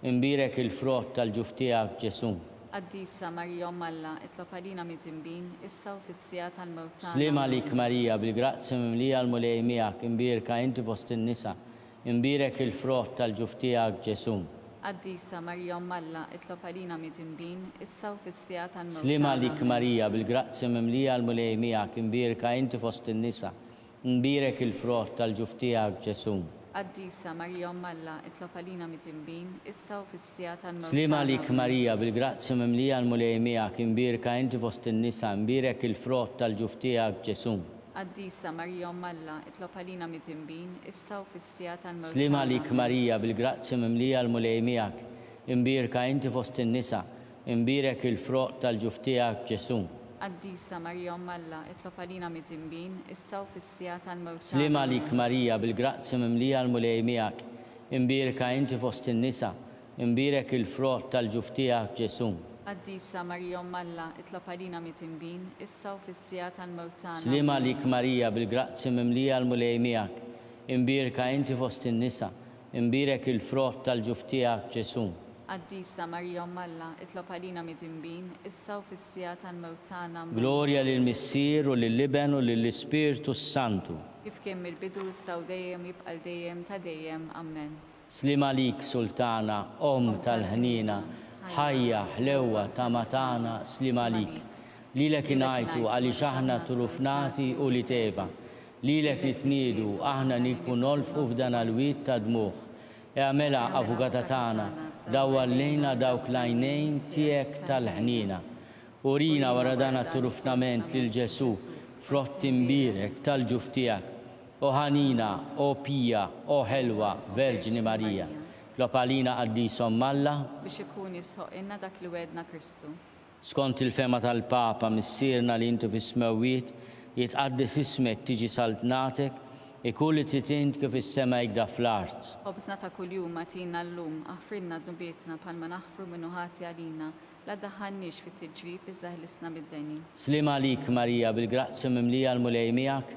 Speaker 2: imbirek il-frott tal-ġuf tiegħek Ġesu.
Speaker 3: Quddiesa Marija Alla, itlob għalina mit-tinbin, issa u fis-sija tal-mewt tagħna.
Speaker 2: Slima lik Marija bil-grazzi mimlija l-mulej miegħek, imbirka inti fost in-nisa, imbirek il-frott tal-ġuf tiegħek Ġesu.
Speaker 3: Quddiesa Marija Alla, itlob għalina mit-tinbin, issa u fis-sija tal-mewt
Speaker 2: Slima
Speaker 3: tagħna.
Speaker 2: lik Marija bil-grazzi mimlija l-mulej miegħek, imbirka inti fost in-nisa, imbirek il-frott tal-ġuf tiegħek Ġesu.
Speaker 3: Quddiesa Marija Alla, itlob għalina mit-tinbin, issa u fis-sija tal-mewt
Speaker 2: Slima
Speaker 3: tagħna.
Speaker 2: lik Marija bil-grazzi mimlija l-mulej miegħek, imbirka inti fost in-nisa, imbirek il-frott tal-ġuf tiegħek Ġesu.
Speaker 3: Quddiesa Marija Alla, itlob għalina mit-tinbin, issa u fis-sija tal-mewt
Speaker 2: Slima
Speaker 3: tagħna.
Speaker 2: lik Marija bil-grazzi mimlija l-mulej miegħek, imbirka inti fost in-nisa, imbirek il-frott tal-ġuf tiegħek Ġesu.
Speaker 3: Quddiesa Marija Alla, itlob għalina mit-tinbin, issa u fis-sija tal-mewt tagħna.
Speaker 2: Slima lik Marija bil-grazzi mimlija l-mulej miegħek, imbirka inti fost in-nisa, imbirek il-frott tal-ġuf tiegħek Ġesu.
Speaker 3: Quddiesa Marija Alla, itlob għalina mit-tinbin, issa u fis-sija tal-mewt tagħna.
Speaker 2: Slima lik Marija bil-grazzi mimlija l-mulej miegħek, imbirka inti fost in-nisa, imbirek il-frott tal-ġuf tiegħek Ġesu.
Speaker 3: Quddiesa Marija Alla, itlob għalina mit-tinbin, issa u fis-sija tal-mewt tagħna. Amen.
Speaker 2: Glorja lill-Missier u lill-Liben u lill-Ispirtu Santu.
Speaker 3: Kif kien mill-bidu issa u dejjem jibqa' dejjem ta' dejjem. Amen.
Speaker 2: Slima lik Sultana, tal-ħnina, ħajja ħlewwa ta' matana, slima lik. Lilek ingħajtu għaliex aħna turufnati u li teva. Lilek nitniedu aħna nilku nolfqu f'dan l-wied ta' dmuħ. Eħmela avukata tagħna, dawwar lejna dawk l-għajnejn tiegħek tal-ħnina. Urina wara dan turufnament lil Ġesu, frott imbirek tal-ġuf tiegħek. O ħanina, o pija, o ħelwa, Verġini Marija. Lopalina Quddieshom Alla,
Speaker 3: Biex ikun jisħoqilna dak li wedna Kristu.
Speaker 2: skont il-fema tal-Papa missierna li intu fis-smewwiet, jitqaddis ismek tiġi saltnatek, ikun li trid kif is-sema jgda fl-art.
Speaker 3: Obżna ta' kuljum għatina l-lum, aħfrinna d-nubietna palma naħfru minnu ħati għalina, la daħħannix fit-tiġrib iżda ħlisna mid-deni.
Speaker 2: Slim għalik Marija bil-grazzja mimlija l-mulej miegħek,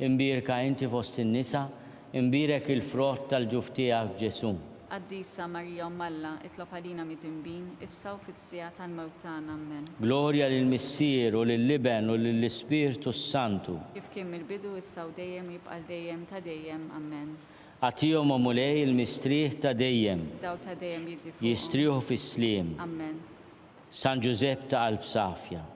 Speaker 2: imbirka inti fost in-nisa, imbirek il-frott tal-ġuf tiegħek Ġesu.
Speaker 3: Quddiesa Marija Alla, itlob għalina mid-imbin, issa u fis-sija tal-mewtana, amen.
Speaker 2: Gloria lill-Missier u lill-Liben u lill-Ispirtu Santu.
Speaker 3: Kif kien mill-bidu issa u dejjem jibqa' dejjem ta' dejjem, amen.
Speaker 2: Għatihom u mulej il-mistrieħ ta' dejjem,
Speaker 3: Daw ta' dejjem jiddifu.
Speaker 2: jistrieħu fis-sliem.
Speaker 3: Amen.
Speaker 2: San Giuseppe ta' Qalb Safja.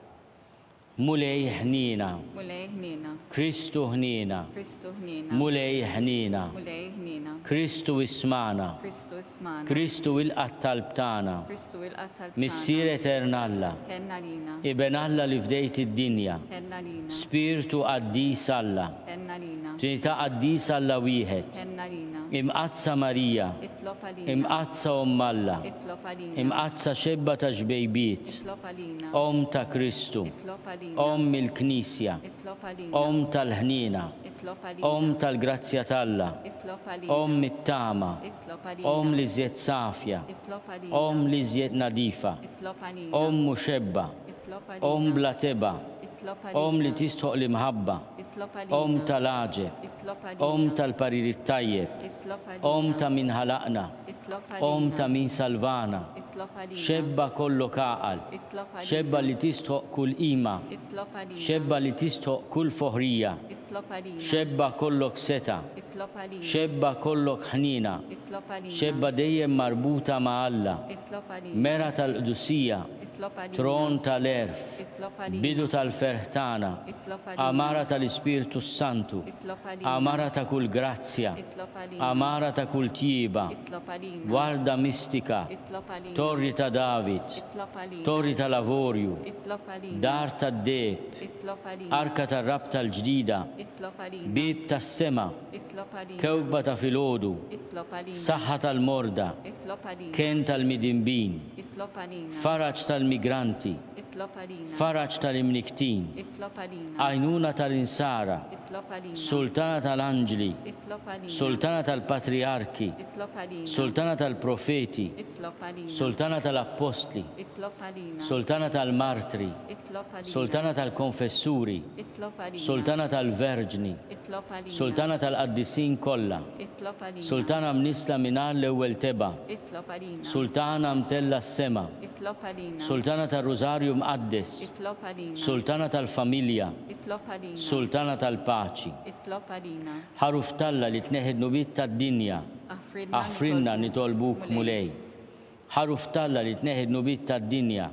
Speaker 2: Mulej ħnina,
Speaker 3: Mulej ħnina,
Speaker 2: Kristu ħnina,
Speaker 3: Kristu ħnina,
Speaker 2: mulej ħnina,
Speaker 3: Mulej ħnina,
Speaker 2: Kristu ismana,
Speaker 3: Kristu ismana,
Speaker 2: Kristu il-qattal btana,
Speaker 3: Kristu il-qattal
Speaker 2: Missier Eternalla,
Speaker 3: Henna lina,
Speaker 2: Iben Alla li fdejt id-dinja,
Speaker 3: Henna lina,
Speaker 2: Spiritu Qaddis Alla,
Speaker 3: Henna lina,
Speaker 2: Trinità Qaddis Alla wieħed,
Speaker 3: Henna lina,
Speaker 2: imqazza Marija,
Speaker 3: itlob għalina,
Speaker 2: imqazza Alla,
Speaker 3: itlob għalina,
Speaker 2: imqazza xebba ta' ġbejbiet,
Speaker 3: itlob għalina,
Speaker 2: Om ta' Kristu,
Speaker 3: itlob għalina,
Speaker 2: Om il-Knisja,
Speaker 3: itlob għalina,
Speaker 2: Om tal-ħnina,
Speaker 3: itlob għalina,
Speaker 2: Om tal-grazzja talla,
Speaker 3: itlob għalina,
Speaker 2: Om it-tama,
Speaker 3: itlob għalina,
Speaker 2: Om li zjed safja,
Speaker 3: itlob għalina,
Speaker 2: Om li zjed nadifa,
Speaker 3: itlob għalina,
Speaker 2: Om muxebba,
Speaker 3: itlob għalina,
Speaker 2: Om bla teba,
Speaker 3: itlob għalina,
Speaker 2: Om li tistħoq li mħabba,
Speaker 3: itlob għalina,
Speaker 2: Om tal-aġeb,
Speaker 3: itlob għalina,
Speaker 2: Om tal-pariri tajjeb,
Speaker 3: itlob għalina,
Speaker 2: Om ta' min ħalaqna,
Speaker 3: itlob għalina,
Speaker 2: Om ta' min salvana,
Speaker 3: itlob għalina,
Speaker 2: xebba kollu kaqal,
Speaker 3: itlob għalina,
Speaker 2: xebba li tistħoq kull ima,
Speaker 3: itlob għalina,
Speaker 2: xebba li tistħoq kull foħrija,
Speaker 3: itlob għalina,
Speaker 2: xebba kollok seta,
Speaker 3: itlob għalina,
Speaker 2: xebba kollok ħnina,
Speaker 3: itlob għalina,
Speaker 2: xebba dejjem marbuta ma' Alla,
Speaker 3: itlob għalina,
Speaker 2: mera tal-qdussija,
Speaker 3: itlob għalina,
Speaker 2: tron tal-erf,
Speaker 3: itlob għalina,
Speaker 2: bidu tal-ferħtana,
Speaker 3: itlob għalina,
Speaker 2: amara tal-Ispirtu Santu,
Speaker 3: itlob għalina,
Speaker 2: amara ta' kull grazzja,
Speaker 3: itlob għalina,
Speaker 2: amara ta' kull tjiba,
Speaker 3: itlob għalina,
Speaker 2: guarda mistika,
Speaker 3: itlob għalina,
Speaker 2: torri ta' David,
Speaker 3: itlob għalina,
Speaker 2: torri ta' lavorju,
Speaker 3: itlob għalina,
Speaker 2: dar ta' deb,
Speaker 3: itlob għalina,
Speaker 2: arka ta' rab tal-ġdida,
Speaker 3: itlob għalina,
Speaker 2: bib ta' sema,
Speaker 3: itlob għalina,
Speaker 2: kewba ta' filodu,
Speaker 3: itlob għalina,
Speaker 2: saħħa tal-morda,
Speaker 3: itlob għalina,
Speaker 2: ken tal-midimbin,
Speaker 3: itlob għalina,
Speaker 2: faraġ tal-migranti,
Speaker 3: itlob għalina,
Speaker 2: faraġ tal-imniktin,
Speaker 3: itlob għalina,
Speaker 2: għajnuna tal-insara,
Speaker 3: itlob għalina,
Speaker 2: sultana tal-anġli,
Speaker 3: itlob għalina,
Speaker 2: sultana tal-patriarki,
Speaker 3: itlob għalina,
Speaker 2: sultana tal-profeti,
Speaker 3: itlob għalina,
Speaker 2: sultana tal-apostli,
Speaker 3: itlob għalina,
Speaker 2: sultana tal-martri,
Speaker 3: itlob għalina,
Speaker 2: sultana tal-konfessuri,
Speaker 3: itlob għalina,
Speaker 2: sultana tal-verġni,
Speaker 3: itlob għalina,
Speaker 2: sultana tal-qaddisin kollha,
Speaker 3: itlob għalina,
Speaker 2: sultana mnisla minar l-ewwel teba,
Speaker 3: itlob għalina,
Speaker 2: sultana mtella s-sema,
Speaker 3: itlob għalina,
Speaker 2: sultana tal-Rużarju mqaddes,
Speaker 3: itlob għalina,
Speaker 2: sultana tal-familja,
Speaker 3: itlob għalina,
Speaker 2: sultana tal-paċi.
Speaker 3: itlob għalina,
Speaker 2: Ħaruf talla li tneħed nubit tad-dinja, aħfrinna nitolbuk mulej. Ħaruf talla li tneħed nubit tad-dinja,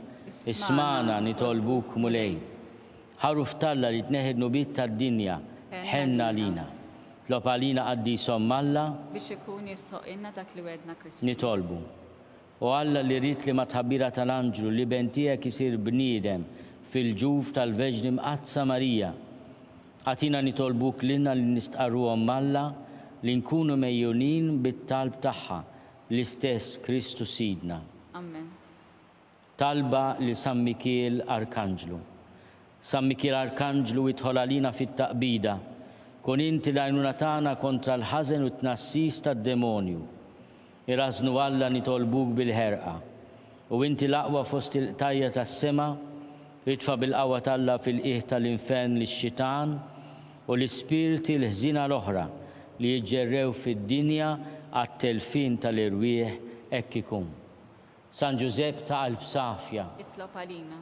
Speaker 2: ismana nitolbuk mulej. Ħaruf talla li tneħed nubit tad-dinja, ħenna lina. Tlob għalina qaddisom Alla
Speaker 3: biex ikun jistħoqilna dak li wedna Kristu.
Speaker 2: nitolbu. U Alla li rrit li ma tħabbira tal-anġlu li bentijek isir bniedem fil-ġuf tal-Veġni mqazza Marija. Għatina nitolbuk l-inna li nistqarruhom Alla li nkunu mejjunin bit-talb tagħha l-istess Kristu Sidna.
Speaker 3: Amen.
Speaker 2: Talba li San Mikiel Arkanġlu. San Mikiel Arkanġlu idħol għalina fit-taqbida. Kun inti l-għajnuna tagħna kontra l-ħażen u t-tnassis tad-demonju. Irażnu Alla nitolbuk bil-ħerqa. U inti l-aqwa fost il-tajja tas-sema, idfa bil-qawwa talla fil-qiegħ tal-infern lix-xitan u l-ispirti l-ħżina l-oħra li jiġġerrew fid-dinja għat-telfin tal-irwieħ hekk ikun. San Giuseppe ta' Qalb Safja,
Speaker 3: Itlob għalina,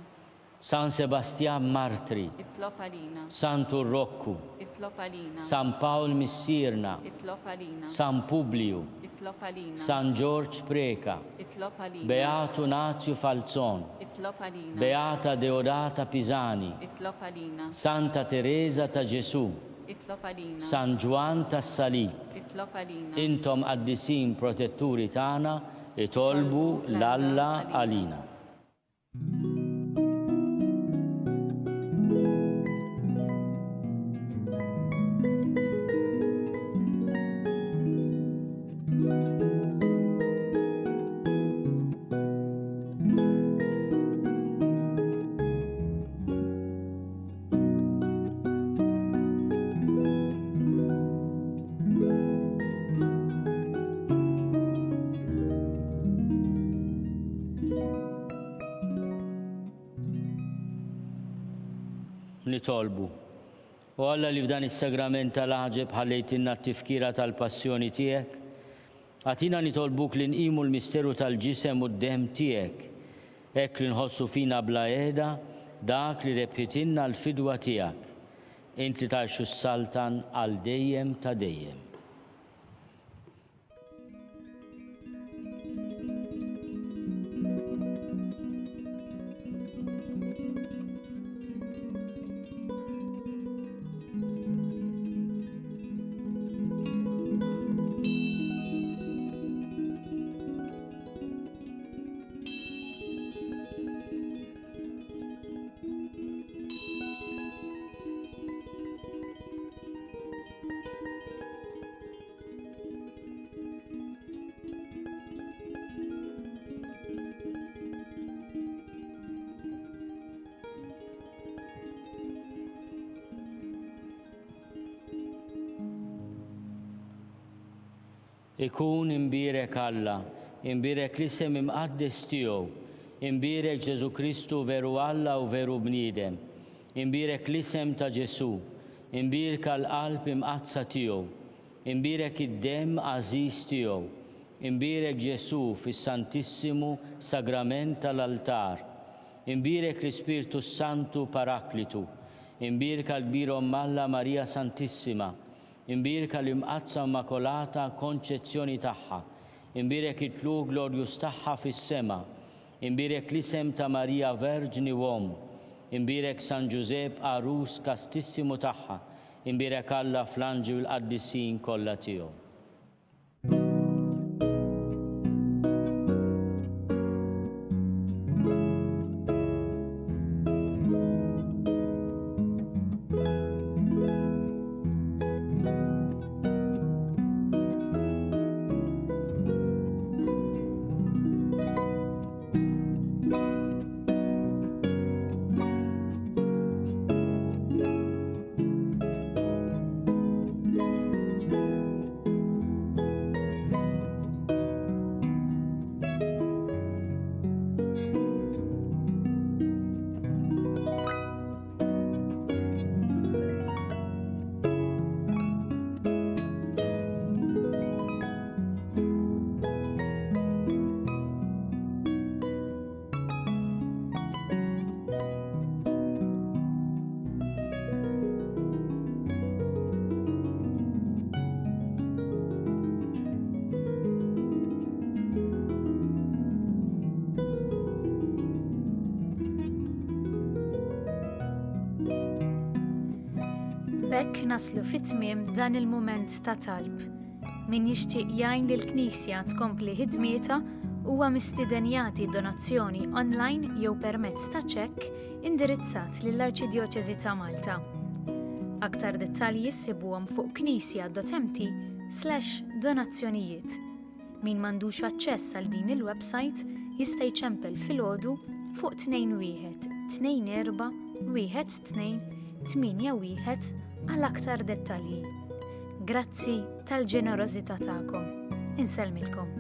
Speaker 2: San Sebastian Martri,
Speaker 3: itlob għalina,
Speaker 2: San Turrokku,
Speaker 3: itlob għalina,
Speaker 2: San Paul Missirna,
Speaker 3: itlob għalina,
Speaker 2: San Publiu,
Speaker 3: itlob għalina,
Speaker 2: San George Preka,
Speaker 3: itlob għalina,
Speaker 2: Beatu Nazio Falzon,
Speaker 3: itlob għalina,
Speaker 2: Beata Deodata Pisani,
Speaker 3: itlob għalina,
Speaker 2: Santa Teresa ta' Ġesu,
Speaker 3: itlob għalina,
Speaker 2: San Ġwan tas Salib.
Speaker 3: itlob għalina,
Speaker 2: Intom qaddisin protetturi tagħna itolbu l-Alla għalina. nitolbu. U Alla li f'dan is-sagrament tal-aġeb ħallejtinna t-tifkira tal-passjoni tiegħek, għatina nitolbuk li nqimu l-misteru tal-ġisem u d-demm tiegħek, hekk li nħossu fina bla qiegħda dak li rebħitinna l-fidwa tiegħek. Inti tgħixu s-saltan għal dejjem ta' dejjem. Ikun imbirek Alla, imbirek l-isem imqaddes tiegħu, imbirek Ġesu Kristu veru Alla u veru bniedem, imbirek l-isem ta' Ġesu, imbirek l-qalb imqazza tiegħu, imbirek id-demm għażiż tiegħu, imbirek Ġesu fis-Santissimu Sagrament tal-altar, imbirek l-Ispirtu Santu Paraklitu, imbirek l-Kbir Alla Marija Santissima, imbirka l-imqazza immakolata konċezzjoni tagħha, imbirek it-tlu glorjus tagħha fis-sema, imbirek l-isem ta' Marija Verġni Uom, imbirek San Giuseppe Arus kastissimu tagħha, imbirek Alla fl-anġi u l-qaddissin kollha tiegħu.
Speaker 1: B'hekk naslu fit-tmiem dan il-mument ta' talb. Min jixtieq jgħin lill Knisja tkompli ħidmietha huwa mistieden jagħti donazzjoni online jew permezz ta' ċekk indirizzat lill-Arċidjoċeżi ta' Malta. Aktar dettalji ssibuhom fuq knisja.mt/donazzjonijiet. Min m'għandux aċċess għal din il-website jista' jċempel filgħodu fuq 21 24 12 81 għal aktar dettalji. Grazzi tal-ġenerożità tagħkom. Insellmilkom.